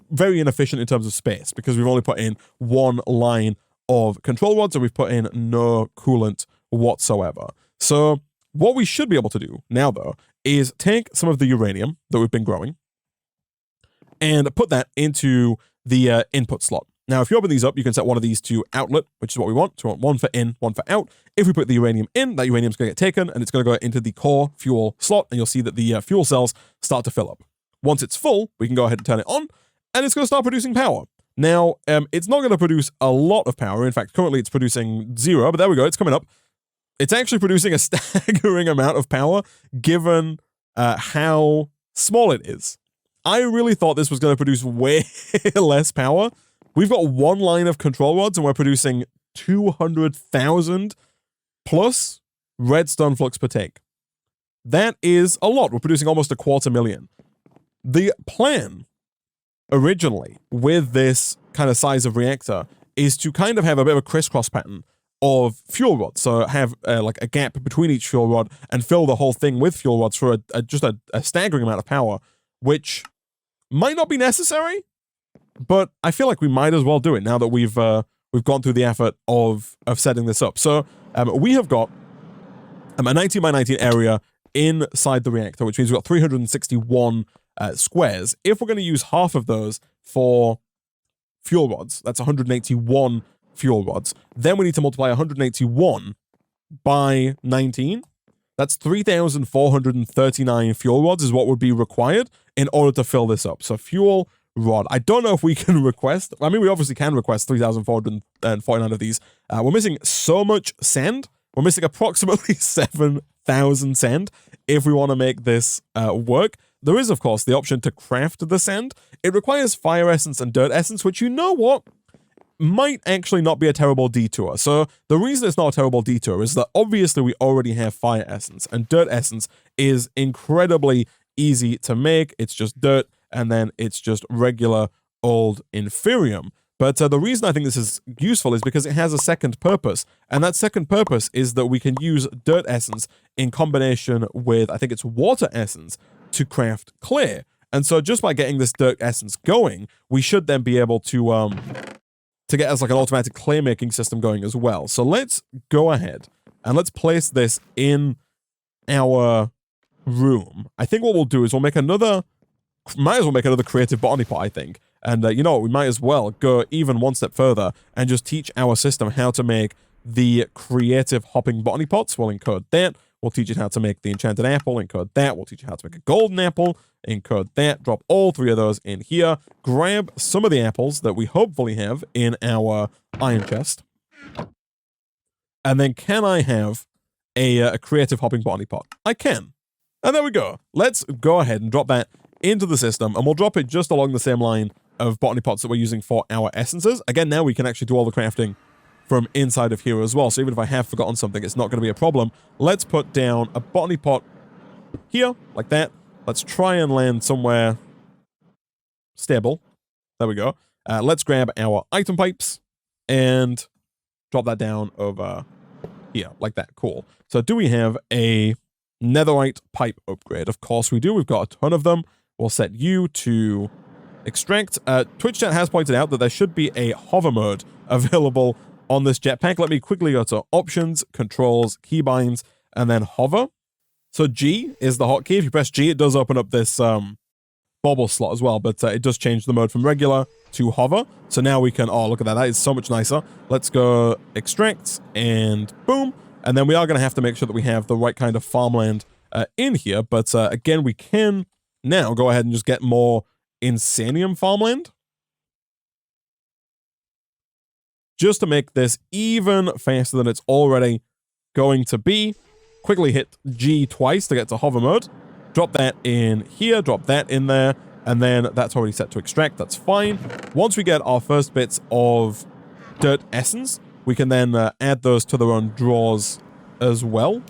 very inefficient in terms of space because we've only put in 1 line of control rods and we've put in no coolant whatsoever. So what we should be able to do now, though, is take some of the uranium that we've been growing and put that into the input slot. Now, if you open these up, you can set one of these to outlet, which is what we want. So we want 1 for in, 1 for out. If we put the uranium in, that uranium is going to get taken and it's going to go into the core fuel slot, and you'll see that the fuel cells start to fill up. Once it's full, we can go ahead and turn it on, and it's going to start producing power. Now, it's not going to produce a lot of power. In fact, currently it's producing 0, but there we go. It's coming up. It's actually producing a staggering amount of power given how small it is. I really thought this was going to produce way less power. We've got 1 line of control rods and we're producing 200,000 plus redstone flux per take. That is a lot. We're producing almost 250,000. The plan originally with this kind of size of reactor is to kind of have a bit of a crisscross pattern of fuel rods. So have like a gap between each fuel rod and fill the whole thing with fuel rods for just a staggering amount of power, which might not be necessary, but I feel like we might as well do it now that we've gone through the effort of setting this up. So we have got a 19 by 19 area inside the reactor, which means we've got 361 squares. If we're going to use half of those for fuel rods, that's 181 fuel rods. Then we need to multiply 181 by 19. That's 3,439 fuel rods is what would be required in order to fill this up. So fuel rod. I don't know if we can request. I mean, we obviously can request 3,449 of these. We're missing so much sand. We're missing approximately 7 8,000 sand if we want to make this work. There is, of course, the option to craft the sand. It requires fire essence and dirt essence, which, you know what, might actually not be a terrible detour. So the reason it's not a terrible detour is that obviously we already have fire essence, and dirt essence is incredibly easy to make. It's just dirt, and then it's just regular old inferium. But the reason I think this is useful is because it has a second purpose, and that second purpose is that we can use dirt essence in combination with, I think it's water essence, to craft clay. And so just by getting this dirt essence going, we should then be able to get us like an automatic clay making system going as well. So let's go ahead and let's place this in our room. I think what we'll do is might as well make another creative botany pot, I think. And you know what, we might as well go even one step further and just teach our system how to make the creative hopping botany pots. We'll encode that. We'll teach it how to make the enchanted apple. Encode that. We'll teach it how to make a golden apple. Encode that. Drop all three of those in here. Grab some of the apples that we hopefully have in our iron chest. And then can I have a creative hopping botany pot? I can. And there we go. Let's go ahead and drop that into the system, and we'll drop it just along the same line of botany pots that we're using for our essences. Again, now we can actually do all the crafting from inside of here as well, so even if I have forgotten something, it's not going to be a problem. Let's put down a botany pot here, like that. Let's try and land somewhere stable. There we go. Let's grab our item pipes and drop that down over here, like that. Cool. So do we have a netherite pipe upgrade? Of course we do. We've got a ton of them. We'll set you to extract. Twitch chat has pointed out that there should be a hover mode available on this jetpack. Let me quickly go to options, controls, keybinds, and then hover. So G is the hotkey. If you press G, it does open up this bobble slot as well, but it does change the mode from regular to hover. So now we can, oh, look at that. That is so much nicer. Let's go extract and boom. And then we are going to have to make sure that we have the right kind of farmland in here. But again, we can now go ahead and just get more insanium farmland, just to make this even faster than it's already going to be. Quickly hit G twice to get to hover mode. Drop that in here, drop that in there, and then that's already set to extract. That's fine. Once we get our first bits of dirt essence, we can then add those to their own drawers as well.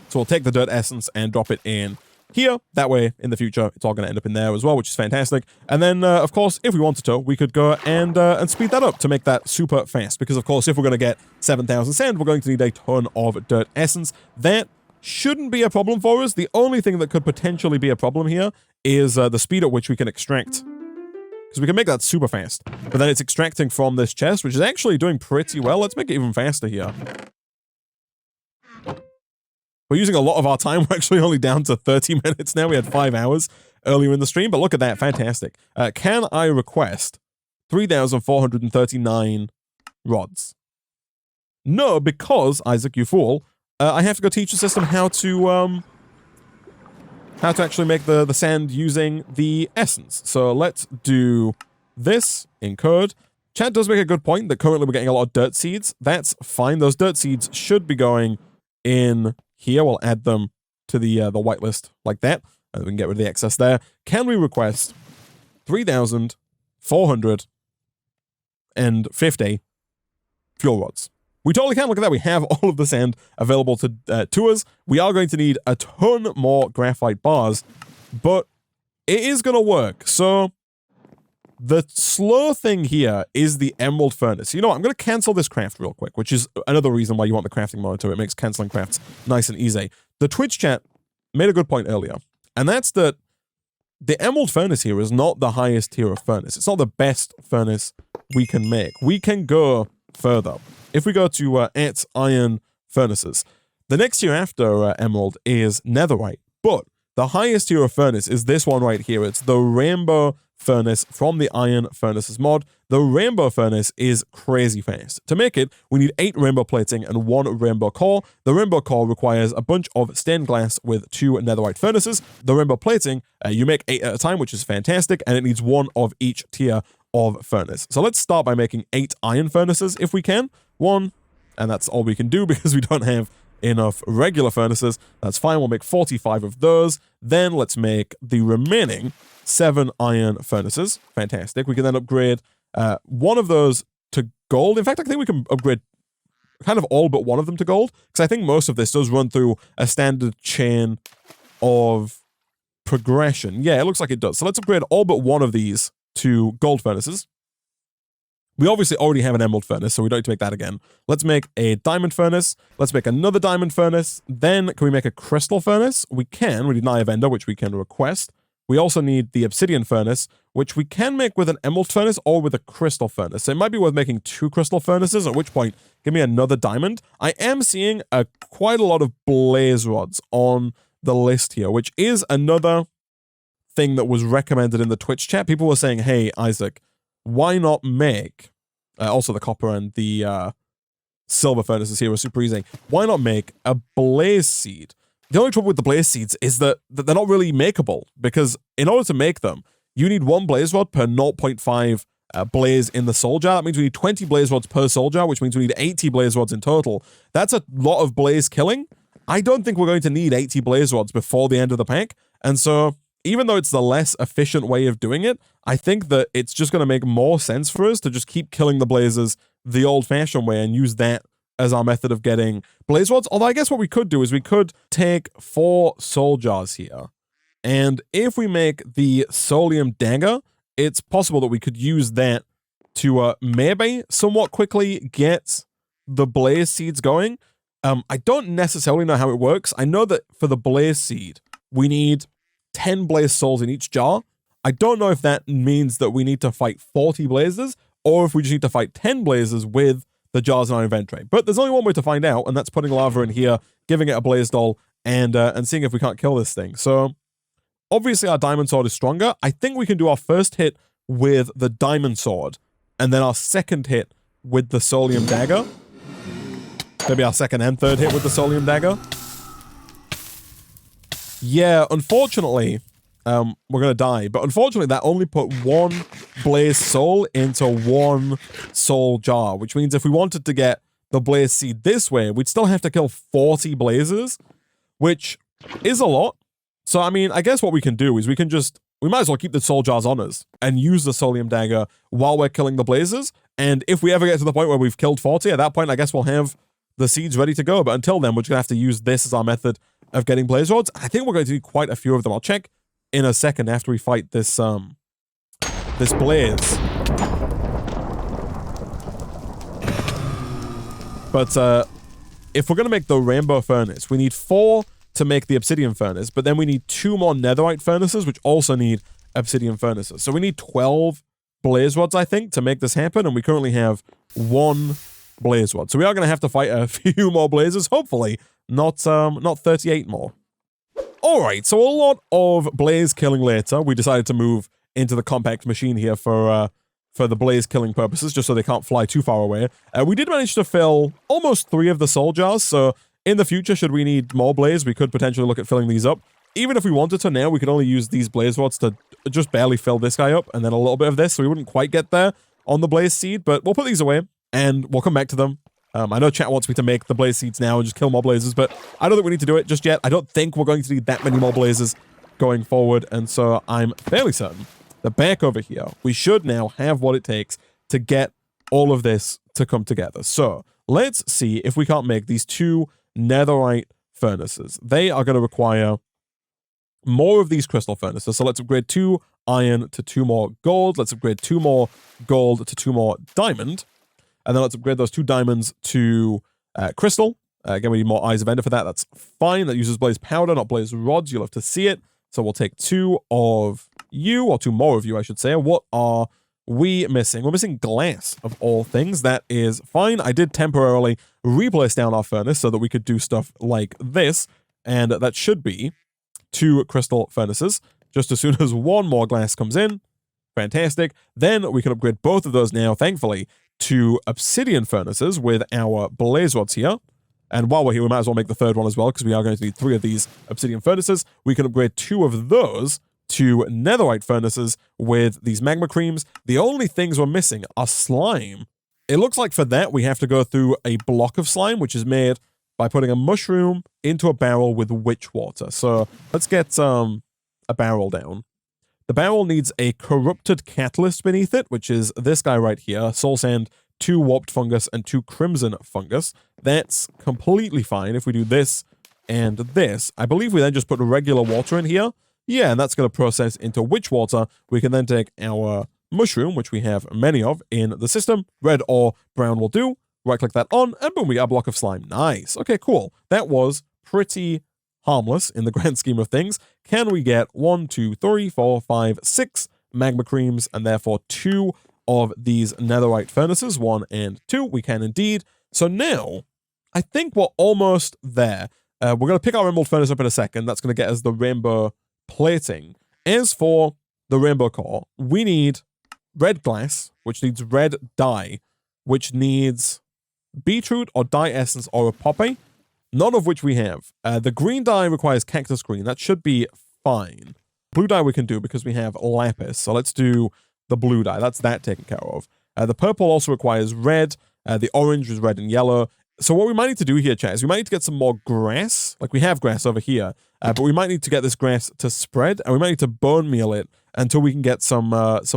So we'll take the dirt essence and drop it in here. That way, in the future, it's all going to end up in there as well, which is fantastic. And then, of course, if we wanted to, we could go and speed that up to make that super fast. Because, of course, if we're going to get 7,000 sand, we're going to need a ton of dirt essence. That shouldn't be a problem for us. The only thing that could potentially be a problem here is the speed at which we can extract. Because we can make that super fast. But then it's extracting from this chest, which is actually doing pretty well. Let's make it even faster here. We're using a lot of our time. We're actually only down to 30 minutes now. We had 5 hours earlier in the stream, but look at that. Fantastic. Can I request 3,439 rods? No, because, Isaac, you fool, I have to go teach the system how to actually make the sand using the essence. So let's do this in code. Chat does make a good point that currently we're getting a lot of dirt seeds. That's fine. Those dirt seeds should be going in here. We'll add them to the whitelist like that, and we can get rid of the excess there. Can we request 3,450 fuel rods? We totally can. Look at that. We have all of the sand available to us. We are going to need a ton more graphite bars, but it is going to work. So the slow thing here is the emerald furnace. You know what? I'm going to cancel this craft real quick, which is another reason why you want the crafting monitor. It makes canceling crafts nice and easy. The Twitch chat made a good point earlier, and that's that the emerald furnace here is not the highest tier of furnace. It's not the best furnace we can make. We can go further. If we go to iron furnaces, the next tier after emerald is netherite, but the highest tier of furnace is this one right here. It's the rainbow furnace from the iron furnaces mod. The rainbow furnace is crazy fast. To make it, we need 8 rainbow plating and 1 rainbow core. The rainbow core requires a bunch of stained glass with 2 netherite furnaces. The rainbow plating, you make 8 at a time, which is fantastic, and it needs 1 of each tier of furnace. So let's start by making 8 iron furnaces if we can. 1, and that's all we can do because we don't have enough regular furnaces. That's fine. We'll make 45 of those. Then let's make the remaining 7 iron furnaces. Fantastic. We can then upgrade one of those to gold. In fact, I think we can upgrade kind of all but one of them to gold, because I think most of this does run through a standard chain of progression. Yeah, it looks like it does. So let's upgrade all but one of these to gold furnaces. We obviously already have an emerald furnace, so we don't need to make that again. Let's make a diamond furnace. Let's make another diamond furnace. Then, can we make a crystal furnace? We can. We need an eye of ender, which we can request. We also need the obsidian furnace, which we can make with an emerald furnace or with a crystal furnace. So it might be worth making 2 crystal furnaces, at which point, give me another diamond. I am seeing quite a lot of blaze rods on the list here, which is another thing that was recommended in the Twitch chat. People were saying, hey, Isaac, why not make, also the copper and the silver furnaces here were super easy. Why not make a blaze seed? The only trouble with the blaze seeds is that they're not really makeable, because in order to make them, you need 1 blaze rod per 0.5 blaze in the soul jar. That means we need 20 blaze rods per soul jar, which means we need 80 blaze rods in total. That's a lot of blaze killing. I don't think we're going to need 80 blaze rods before the end of the pack. And so, even though it's the less efficient way of doing it, I think that it's just going to make more sense for us to just keep killing the blazes the old-fashioned way and use that as our method of getting blaze rods. Although I guess what we could do is we could take 4 soul jars here. And if we make the Solium dagger, it's possible that we could use that to maybe somewhat quickly get the blaze seeds going. I don't necessarily know how it works. I know that for the blaze seed, we need 10 blaze souls in each jar. I don't know if that means that we need to fight 40 blazes, or if we just need to fight 10 blazes with the jars in our inventory. But there's only one way to find out, and that's putting lava in here, giving it a blaze doll, and seeing if we can't kill this thing. So, obviously our diamond sword is stronger. I think we can do our first hit with the diamond sword, and then our second hit with the Solium dagger. Maybe our second and third hit with the Solium dagger. Yeah, unfortunately, we're gonna die. But unfortunately, that only put 1 blaze soul into 1 soul jar, which means if we wanted to get the blaze seed this way, we'd still have to kill 40 blazes, which is a lot. So, I mean, I guess what we can do is we might as well keep the soul jars on us and use the Solium dagger while we're killing the blazes. And if we ever get to the point where we've killed 40, at that point, I guess we'll have the seeds ready to go. But until then, we're just gonna have to use this as our method of getting blaze rods. I think we're going to do quite a few of them. I'll check in a second after we fight this this blaze. But if we're going to make the rainbow furnace, we need 4 to make the obsidian furnace, but then we need 2 more netherite furnaces, which also need obsidian furnaces. So we need 12 blaze rods, I think, to make this happen, and we currently have 1 blaze rod. So we are going to have to fight a few more blazes, hopefully, not 38 more. Alright, so a lot of blaze killing later, we decided to move into the compact machine here for the blaze killing purposes, just so they can't fly too far away. We did manage to fill almost 3 of the soul jars, so in the future, should we need more blaze, we could potentially look at filling these up. Even if we wanted to now, we could only use these blaze rods to just barely fill this guy up, and then a little bit of this, so we wouldn't quite get there on the blaze seed, but we'll put these away, and we'll come back to them. I know chat wants me to make the blaze seeds now and just kill more blazes, but I don't think we need to do it just yet. I don't think we're going to need that many more blazes going forward, and so I'm fairly certain that back over here, we should now have what it takes to get all of this to come together. So let's see if we can't make these 2 netherite furnaces. They are going to require more of these crystal furnaces, so let's upgrade 2 iron to 2 more gold. Let's upgrade 2 more gold to 2 more diamond. And then let's upgrade those 2 diamonds to crystal. Again, we need more eyes of ender for that. That's fine. That uses blaze powder, not blaze rods. You'll have to see it. So we'll take 2 of you, or 2 more of you, I should say. What are we missing? We're missing glass, of all things. That is fine. I did temporarily replace down our furnace so that we could do stuff like this. And that should be 2 crystal furnaces. Just as soon as 1 more glass comes in. Fantastic. Then we can upgrade both of those now, thankfully, to obsidian furnaces with our blaze rods here. And while we're here, we might as well make the 3rd one as well, because we are going to need 3 of these obsidian furnaces. We can upgrade 2 of those to netherite furnaces with these magma creams. The only things we're missing are slime. It looks like for that, we have to go through a block of slime, which is made by putting a mushroom into a barrel with witch water. So let's get a barrel down. The barrel needs a corrupted catalyst beneath it, which is this guy right here, soul sand, 2 warped fungus, and 2 crimson fungus. That's completely fine if we do this and this. I believe we then just put regular water in here. Yeah, and that's going to process into witch water. We can then take our mushroom, which we have many of in the system. Red or brown will do. Right-click that on, and boom, we got a block of slime. Nice. Okay, cool. That was pretty harmless in the grand scheme of things. Can we get 1, 2, 3, 4, 5, 6 magma creams, and therefore 2 of these netherite furnaces, 1 and 2? We can indeed. So now, I think we're almost there. We're going to pick our emerald furnace up in a second. That's going to get us the rainbow plating. As for the rainbow core, we need red glass, which needs red dye, which needs beetroot or dye essence or a poppy, none of which we have. The green dye requires cactus green. That should be fine. Blue dye we can do because we have lapis. So let's do the blue dye. That's that taken care of. The purple also requires red. The orange is red and yellow. So what we might need to do here, chat, is we might need to get some more grass. Like we have grass over here, but we might need to get this grass to spread, and we might need to bone meal it until we can get some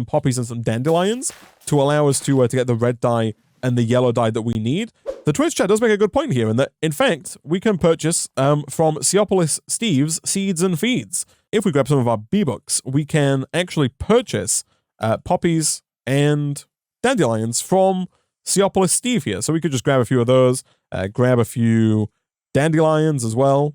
poppies and some dandelions to allow us to get the red dye and the yellow dye that we need. The Twitch chat does make a good point here, in that, in fact, we can purchase from Seaopolis Steve's seeds and feeds. If we grab some of our B-Bucks, we can actually purchase poppies and dandelions from Seaopolis Steve here. So we could just grab a few of those, grab a few dandelions as well.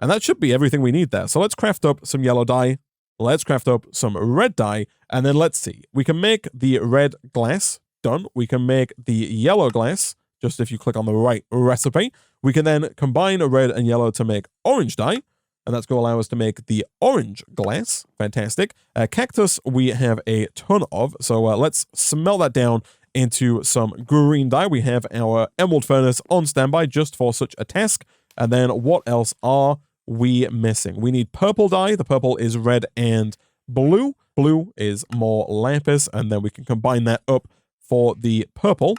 And that should be everything we need there. So let's craft up some yellow dye. Let's craft up some red dye. And then let's see. We can make the red glass. Done. We can make the yellow glass. Just if you click on the right recipe. We can then combine red and yellow to make orange dye. And that's going to allow us to make the orange glass. Fantastic. Cactus we have a ton of. So let's smelt that down into some green dye. We have our emerald furnace on standby just for such a task. And then what else are we missing? We need purple dye. The purple is red and blue. Blue is more lapis. And then we can combine that up for the purple.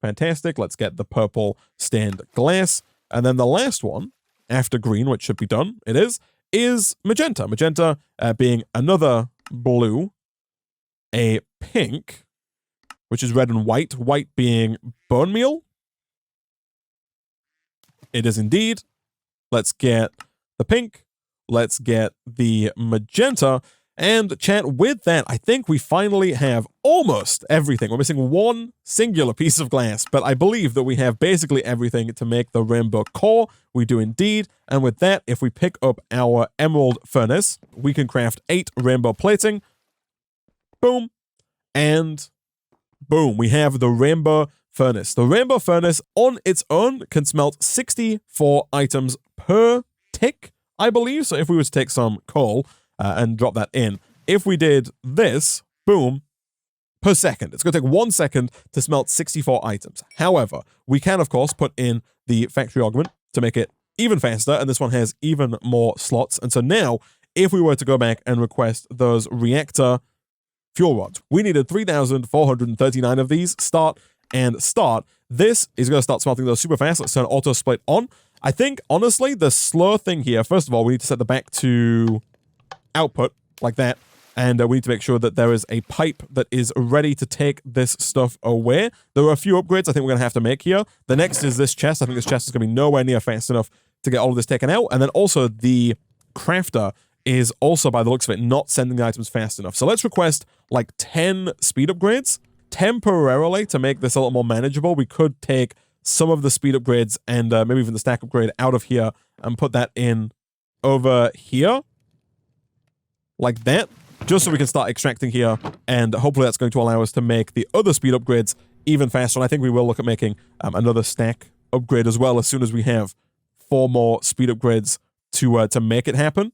Fantastic. Let's get the purple stained glass. And then the last one, after green, which should be done, is magenta. Magenta being another blue, a pink, which is red and white, white being bone meal. It is indeed. Let's get the pink. Let's get the magenta. And chat, with that, I think we finally have almost everything. We're missing one singular piece of glass, but I believe that we have basically everything to make the rainbow core. We do indeed. And with that, if we pick up our emerald furnace, we can craft 8 rainbow plating. Boom. And boom, we have the rainbow furnace. The rainbow furnace on its own can smelt 64 items per tick, I believe. So if we were to take some coal and drop that in, if we did this, boom, per second. It's going to take 1 second to smelt 64 items. However, we can, of course, put in the factory augment to make it even faster, and this one has even more slots. And so now, if we were to go back and request those reactor fuel rods, we needed 3,439 of these. Start and start. This is going to start smelting those super fast. Let's turn auto split on. I think, honestly, the slow thing here, first of all, we need to set the back to output like that. And we need to make sure that there is a pipe that is ready to take this stuff away. There are a few upgrades I think we're going to have to make here. The next is this chest. I think this chest is going to be nowhere near fast enough to get all of this taken out. And then also the crafter is also, by the looks of it, not sending the items fast enough. So let's request like 10 speed upgrades temporarily to make this a little more manageable. We could take some of the speed upgrades and maybe even the stack upgrade out of here and put that in over here like that, just so we can start extracting here, and hopefully that's going to allow us to make the other speed upgrades even faster. And I think we will look at making another stack upgrade as well as soon as we have 4 more speed upgrades to make it happen.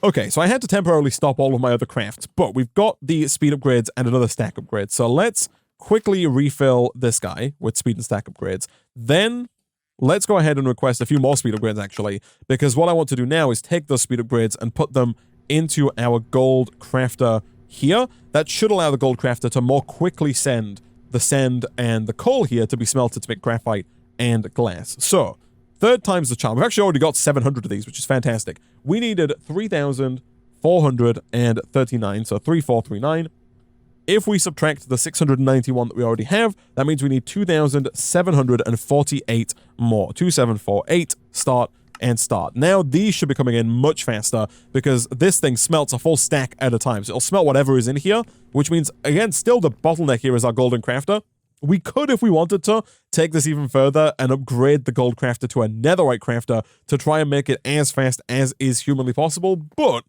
Okay, so I had to temporarily stop all of my other crafts, but we've got the speed upgrades and another stack upgrade. So let's quickly refill this guy with speed and stack upgrades. Then let's go ahead and request a few more speed upgrades, actually, because what I want to do now is take those speed upgrades and put them into our gold crafter here. That should allow the gold crafter to more quickly send the sand and the coal here to be smelted to make graphite and glass. So, third time's the charm. We've actually already got 700 of these, which is fantastic. We needed 3,439, so 3439. If we subtract the 691 that we already have, that means we need 2,748 more. 2748, start, and start. Now, these should be coming in much faster because this thing smelts a full stack at a time. So it'll smelt whatever is in here, which means, again, still the bottleneck here is our golden crafter. We could, if we wanted to, take this even further and upgrade the gold crafter to a netherite crafter to try and make it as fast as is humanly possible, but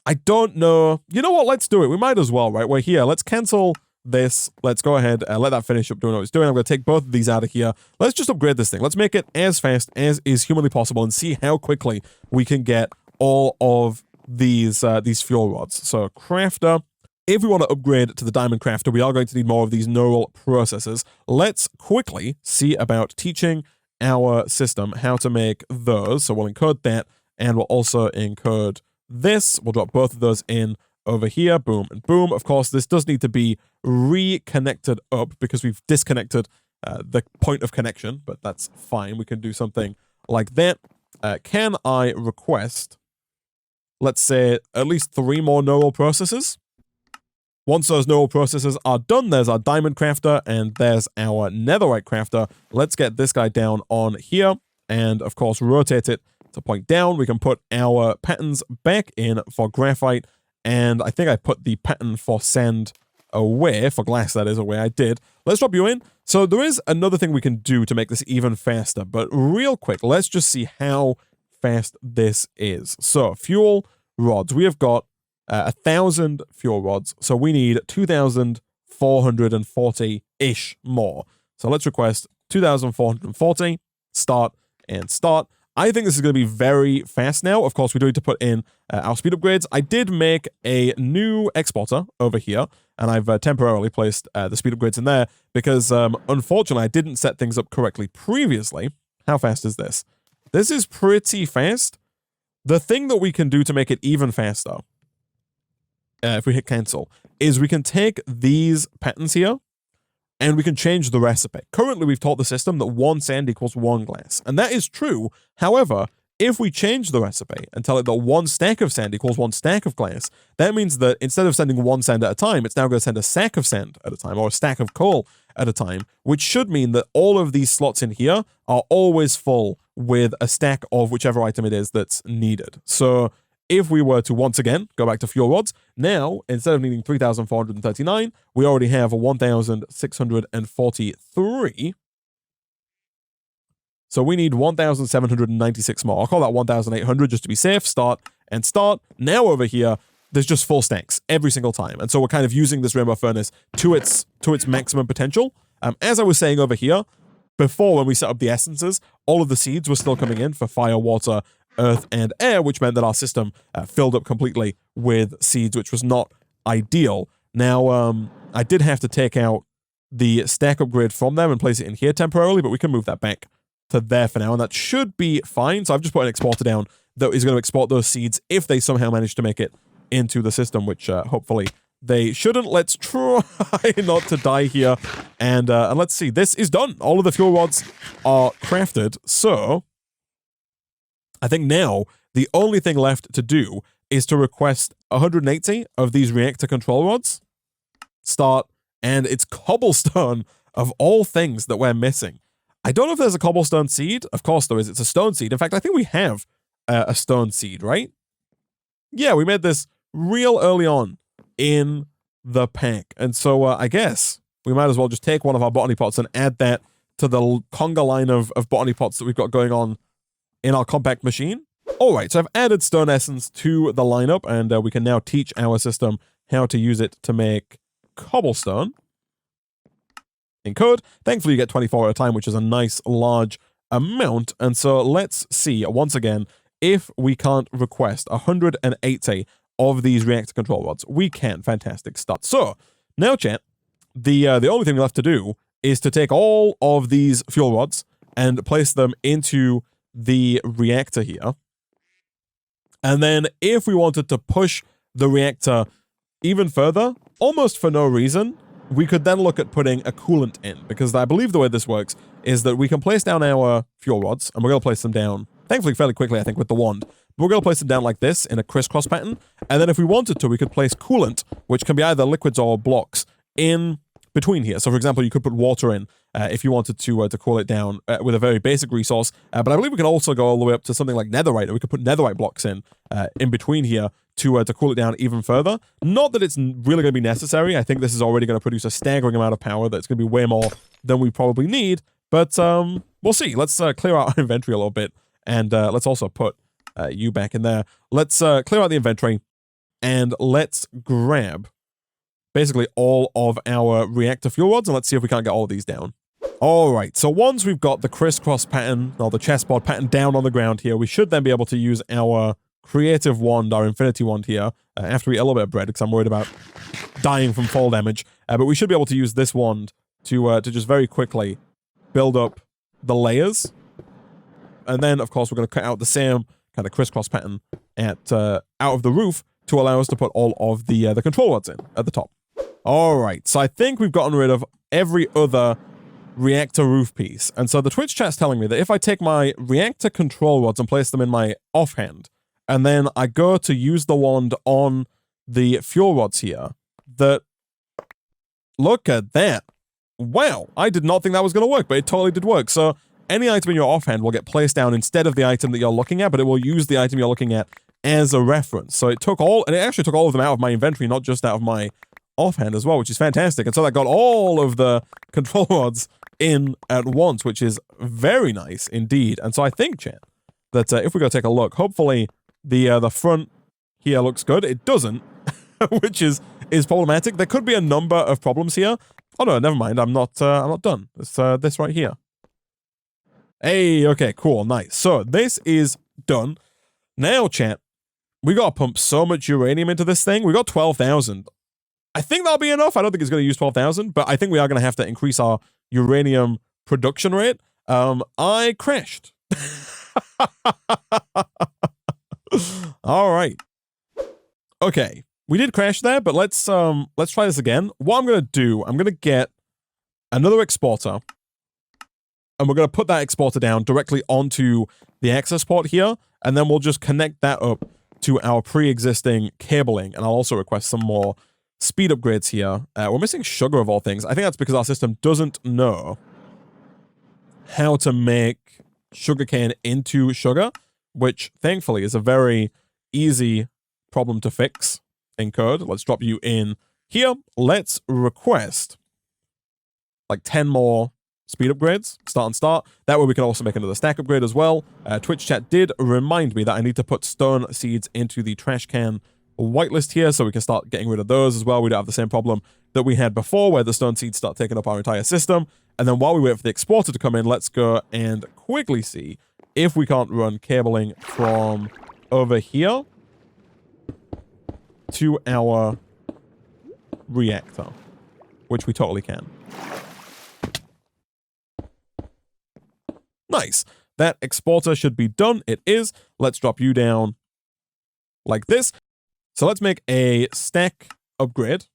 I don't know. You know what? Let's do it. We might as well, right? We're here. Let's cancel this. Let's go ahead and let that finish up doing what it's doing. I'm going to take both of these out of here. Let's just upgrade this thing. Let's make it as fast as is humanly possible and see how quickly we can get all of these fuel rods. So, crafter. If we want to upgrade to the diamond crafter, we are going to need more of these neural processors. Let's quickly see about teaching our system how to make those. So we'll encode that, and we'll also encode this. We'll drop both of those in over here. Boom and boom. Of course, this does need to be reconnected up because we've disconnected the point of connection, but that's fine. We can do something like that. Can I request, let's say, at least 3 more neural processors? Once those neural processors are done, there's our diamond crafter and there's our netherite crafter. Let's get this guy down on here and, of course, rotate it to point down. We can put our patterns back in for graphite, and I think I put the pattern for sand away, for glass that is, away. I did. Let's drop you in. So there is another thing we can do to make this even faster, but real quick, let's just see how fast this is. So, fuel rods. We have got 1,000 fuel rods, so we need 2,440-ish more. So let's request 2,440, start, and start. I think this is going to be very fast now. Of course, we do need to put in our speed upgrades. I did make a new exporter over here, and I've temporarily placed the speed upgrades in there because, unfortunately, I didn't set things up correctly previously. How fast is this? This is pretty fast. The thing that we can do to make it even faster, if we hit cancel, is we can take these patterns here and we can change the recipe. Currently, we've taught the system that 1 sand equals 1 glass, and that is true. However, if we change the recipe and tell it that 1 stack of sand equals 1 stack of glass, that means that instead of sending 1 sand at a time, it's now going to send a sack of sand at a time or a stack of coal at a time, which should mean that all of these slots in here are always full with a stack of whichever item it is that's needed. So if we were to once again go back to fuel rods, now instead of needing 3,439, we already have a 1,643. So we need 1,796 more. I'll call that 1,800 just to be safe. Start and start. Now over here, there's just full stacks every single time. And so we're kind of using this rainbow furnace to its maximum potential. As I was saying over here, before when we set up the essences, all of the seeds were still coming in for fire, water, earth, and air, which meant that our system filled up completely with seeds, which was not ideal. Now, I did have to take out the stack upgrade from them and place it in here temporarily, but we can move that back to there for now, and that should be fine. So I've just put an exporter down that is going to export those seeds if they somehow manage to make it into the system, which hopefully they shouldn't. Let's try not to die here, and let's see. This is done. All of the fuel rods are crafted, so I think now the only thing left to do is to request 180 of these reactor control rods. Start, and it's cobblestone of all things that we're missing. I don't know if there's a cobblestone seed. Of course there is. It's a stone seed. In fact, I think we have a stone seed, right? Yeah, we made this real early on in the pack. And so I guess we might as well just take one of our botany pots and add that to the conga line of botany pots that we've got going on in our compact machine. All right, so I've added stone essence to the lineup, and we can now teach our system how to use it to make cobblestone. Encode. Thankfully, you get 24 at a time, which is a nice large amount. And so let's see once again if we can't request 180 of these reactor control rods. We can. Fantastic start. So now, chat, the only thing left to do is to take all of these fuel rods and place them into the reactor here. And then if we wanted to push the reactor even further, almost for no reason, we could then look at putting a coolant in, because I believe the way this works is that we can place down our fuel rods, and we're going to place them down, thankfully fairly quickly, I think, with the wand. But we're going to place them down like this in a crisscross pattern, and then if we wanted to, we could place coolant, which can be either liquids or blocks, in between here. So, for example, you could put water in if you wanted to cool it down with a very basic resource. But I believe we can also go all the way up to something like netherite, and we could put netherite blocks in between here to cool it down even further. Not that it's really going to be necessary. I think this is already going to produce a staggering amount of power that's going to be way more than we probably need. But we'll see. Let's clear out our inventory a little bit, and let's also put you back in there. Let's clear out the inventory, and let's grab basically all of our reactor fuel rods, and let's see if we can't get all of these down. All right, so once we've got the crisscross pattern, or the chessboard pattern down on the ground here, we should then be able to use our creative wand, our infinity wand here. I have to eat a little bit of bread because I'm worried about dying from fall damage. But we should be able to use this wand to just very quickly build up the layers. And then, of course, we're going to cut out the same kind of crisscross pattern out of the roof to allow us to put all of the control rods in at the top. All right, so I think we've gotten rid of every other reactor roof piece. And so the Twitch chat's telling me that if I take my reactor control rods and place them in my offhand, and then I go to use the wand on the fuel rods here, that, look at that. Wow, I did not think that was going to work, but it totally did work. So any item in your offhand will get placed down instead of the item that you're looking at, but it will use the item you're looking at as a reference. So it actually took all of them out of my inventory, not just out of my offhand as well, which is fantastic. And so that got all of the control rods in at once, which is very nice indeed. And so I think, chat, that if we go take a look, hopefully the front here looks good. It doesn't, which is problematic. There could be a number of problems here. Oh no, never mind. I'm not done. It's this right here. Hey, okay, cool, nice. So this is done. Now, chat, we gotta pump so much uranium into this thing. We got 12,000. I think that'll be enough. I don't think it's going to use 12,000, but I think we are going to have to increase our uranium production rate. I crashed. All right. Okay, we did crash there, but let's try this again. What I'm going to do, I'm going to get another exporter, and we're going to put that exporter down directly onto the access port here, and then we'll just connect that up to our pre-existing cabling, and I'll also request some more speed upgrades here. We're missing sugar of all things. I think that's because our system doesn't know how to make sugarcane into sugar, which thankfully is a very easy problem to fix in code. Let's drop you in here. Let's request like 10 more speed upgrades, start and start. That way we can also make another stack upgrade as well. Twitch chat did remind me that I need to put stone seeds into the trash can whitelist here, so we can start getting rid of those as well. We don't have the same problem that we had before, where the stone seeds start taking up our entire system. And then while we wait for the exporter to come in, let's go and quickly see if we can't run cabling from over here to our reactor, which we totally can. Nice. That exporter should be done. It is. Let's drop you down like this. So let's make a stack upgrade.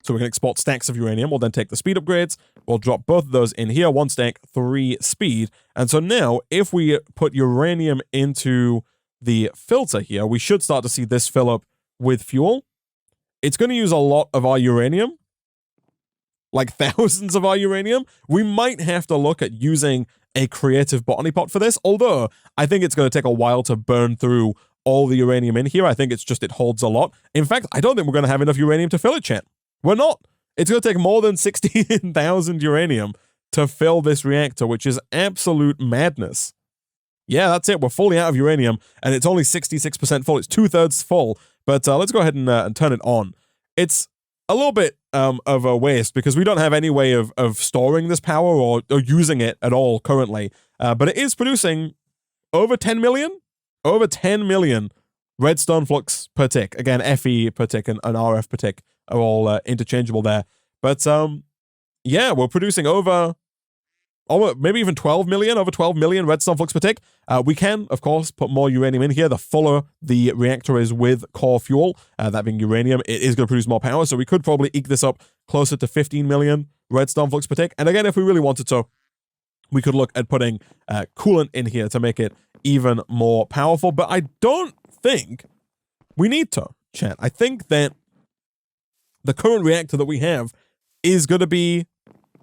So we can export stacks of uranium. We'll then take the speed upgrades. We'll drop both of those in here. 1 stack, 3 speed. And so now, if we put uranium into the filter here, we should start to see this fill up with fuel. It's going to use a lot of our uranium. Like thousands of our uranium. We might have to look at using a creative botany pot for this. Although, I think it's going to take a while to burn through all the uranium in here. I think it's just it holds a lot. In fact, I don't think we're going to have enough uranium to fill it, chat. We're not. It's going to take more than 16,000 uranium to fill this reactor, which is absolute madness. Yeah, that's it. We're fully out of uranium, and it's only 66% full. It's 2/3 full. But let's go ahead and turn it on. It's a little bit of a waste because we don't have any way of storing this power or using it at all currently. But it is producing over 10 million? Over 10 million redstone flux per tick. Again, Fe per tick and RF per tick are all interchangeable there. But yeah, we're producing over maybe even 12 million, over 12 million redstone flux per tick. We can, of course, put more uranium in here. The fuller the reactor is with core fuel, that being uranium, it is going to produce more power. So we could probably eke this up closer to 15 million redstone flux per tick. And again, if we really wanted to, we could look at putting coolant in here to make it even more powerful. But I don't think we need to, chat. I think that the current reactor that we have is going to be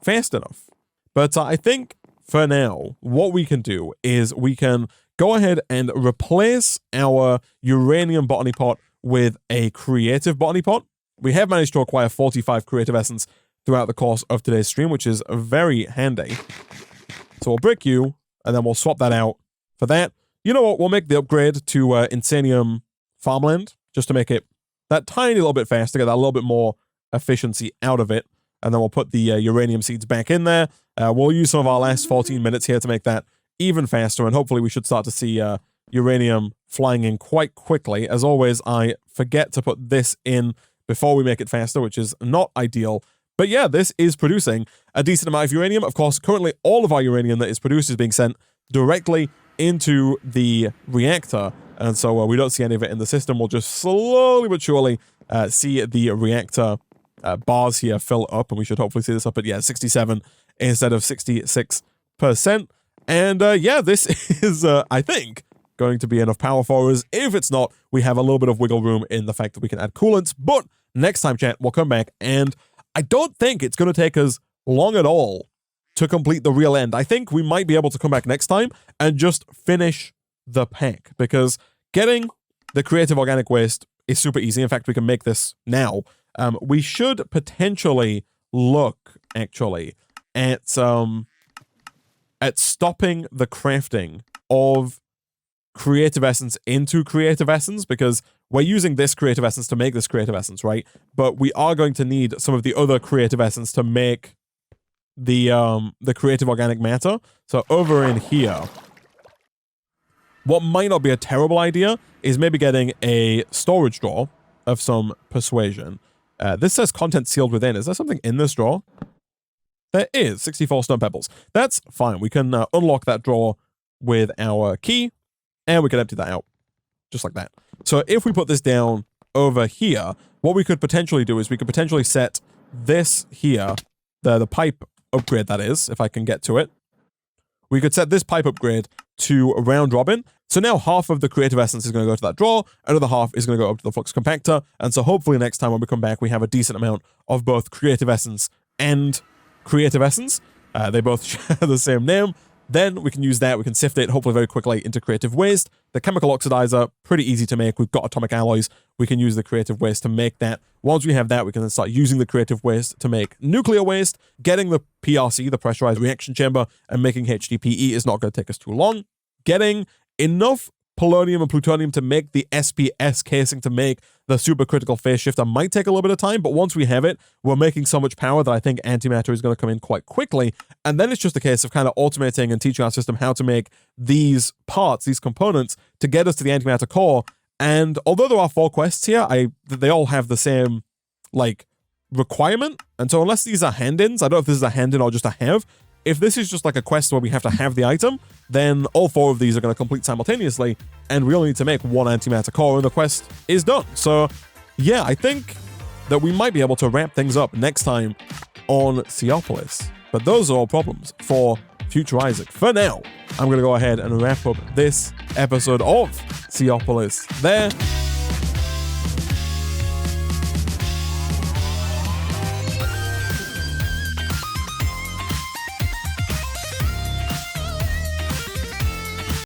fast enough. But I think for now, what we can do is we can go ahead and replace our uranium botany pot with a creative botany pot. We have managed to acquire 45 creative essence throughout the course of today's stream, which is very handy. So we'll brick you, and then we'll swap that out for that. You know what? We'll make the upgrade to Insanium Farmland, just to make it that tiny little bit faster, get that little bit more efficiency out of it. And then we'll put the uranium seeds back in there. We'll use some of our last 14 minutes here to make that even faster. And hopefully we should start to see uranium flying in quite quickly. As always, I forget to put this in before we make it faster, which is not ideal. But yeah, this is producing a decent amount of uranium. Of course, currently all of our uranium that is produced is being sent directly into the reactor. And so we don't see any of it in the system. We'll just slowly but surely see the reactor bars here fill up, and we should hopefully see this up at, yeah, 67 instead of 66%. And yeah, this is, I think, going to be enough power for us. If it's not, we have a little bit of wiggle room in the fact that we can add coolants. But next time, chat, we'll come back, and I don't think it's going to take us long at all to complete the real end. I think we might be able to come back next time and just finish the pack, because getting the creative organic waste is super easy. In fact, we can make this now. We should potentially look, actually, at stopping the crafting of creative essence into creative essence, because we're using this creative essence to make this creative essence, right? But we are going to need some of the other creative essence to make the creative organic matter. So over in here, what might not be a terrible idea is maybe getting a storage drawer of some persuasion. This says content sealed within. Is there something in this drawer? There is. 64 stone pebbles. That's fine. We can unlock that drawer with our key, and we can empty that out. Just like that. So if we put this down over here, what we could potentially do is we could potentially set this here, the pipe upgrade, that is, if I can get to it. We could set this pipe upgrade to round robin. So now half of the creative essence is going to go to that drawer, another half is going to go up to the flux compactor, and so hopefully next time when we come back, we have a decent amount of both creative essence and creative essence. They both share the same name. Then we can use that, we can sift it hopefully very quickly into creative waste. The chemical oxidizer, pretty easy to make. We've got atomic alloys. We can use the creative waste to make that. Once we have that, we can then start using the creative waste to make nuclear waste. Getting the PRC, the pressurized reaction chamber, and making HDPE is not going to take us too long. Getting enough polonium and plutonium to make the SPS casing to make the supercritical phase shifter might take a little bit of time, but once we have it, we're making so much power that I think antimatter is going to come in quite quickly, and then it's just a case of kind of automating and teaching our system how to make these parts, these components, to get us to the antimatter core. And although there are 4 quests here, they all have the same, like, requirement, and so unless these are hand-ins, I don't know if this is a hand-in or just a have. If this is just like a quest where we have to have the item, then all 4 of these are going to complete simultaneously, and we only need to make 1 antimatter core, and the quest is done. So, yeah, I think that we might be able to wrap things up next time on Seaopolis. But those are all problems for future Isaac. For now, I'm going to go ahead and wrap up this episode of Seaopolis there.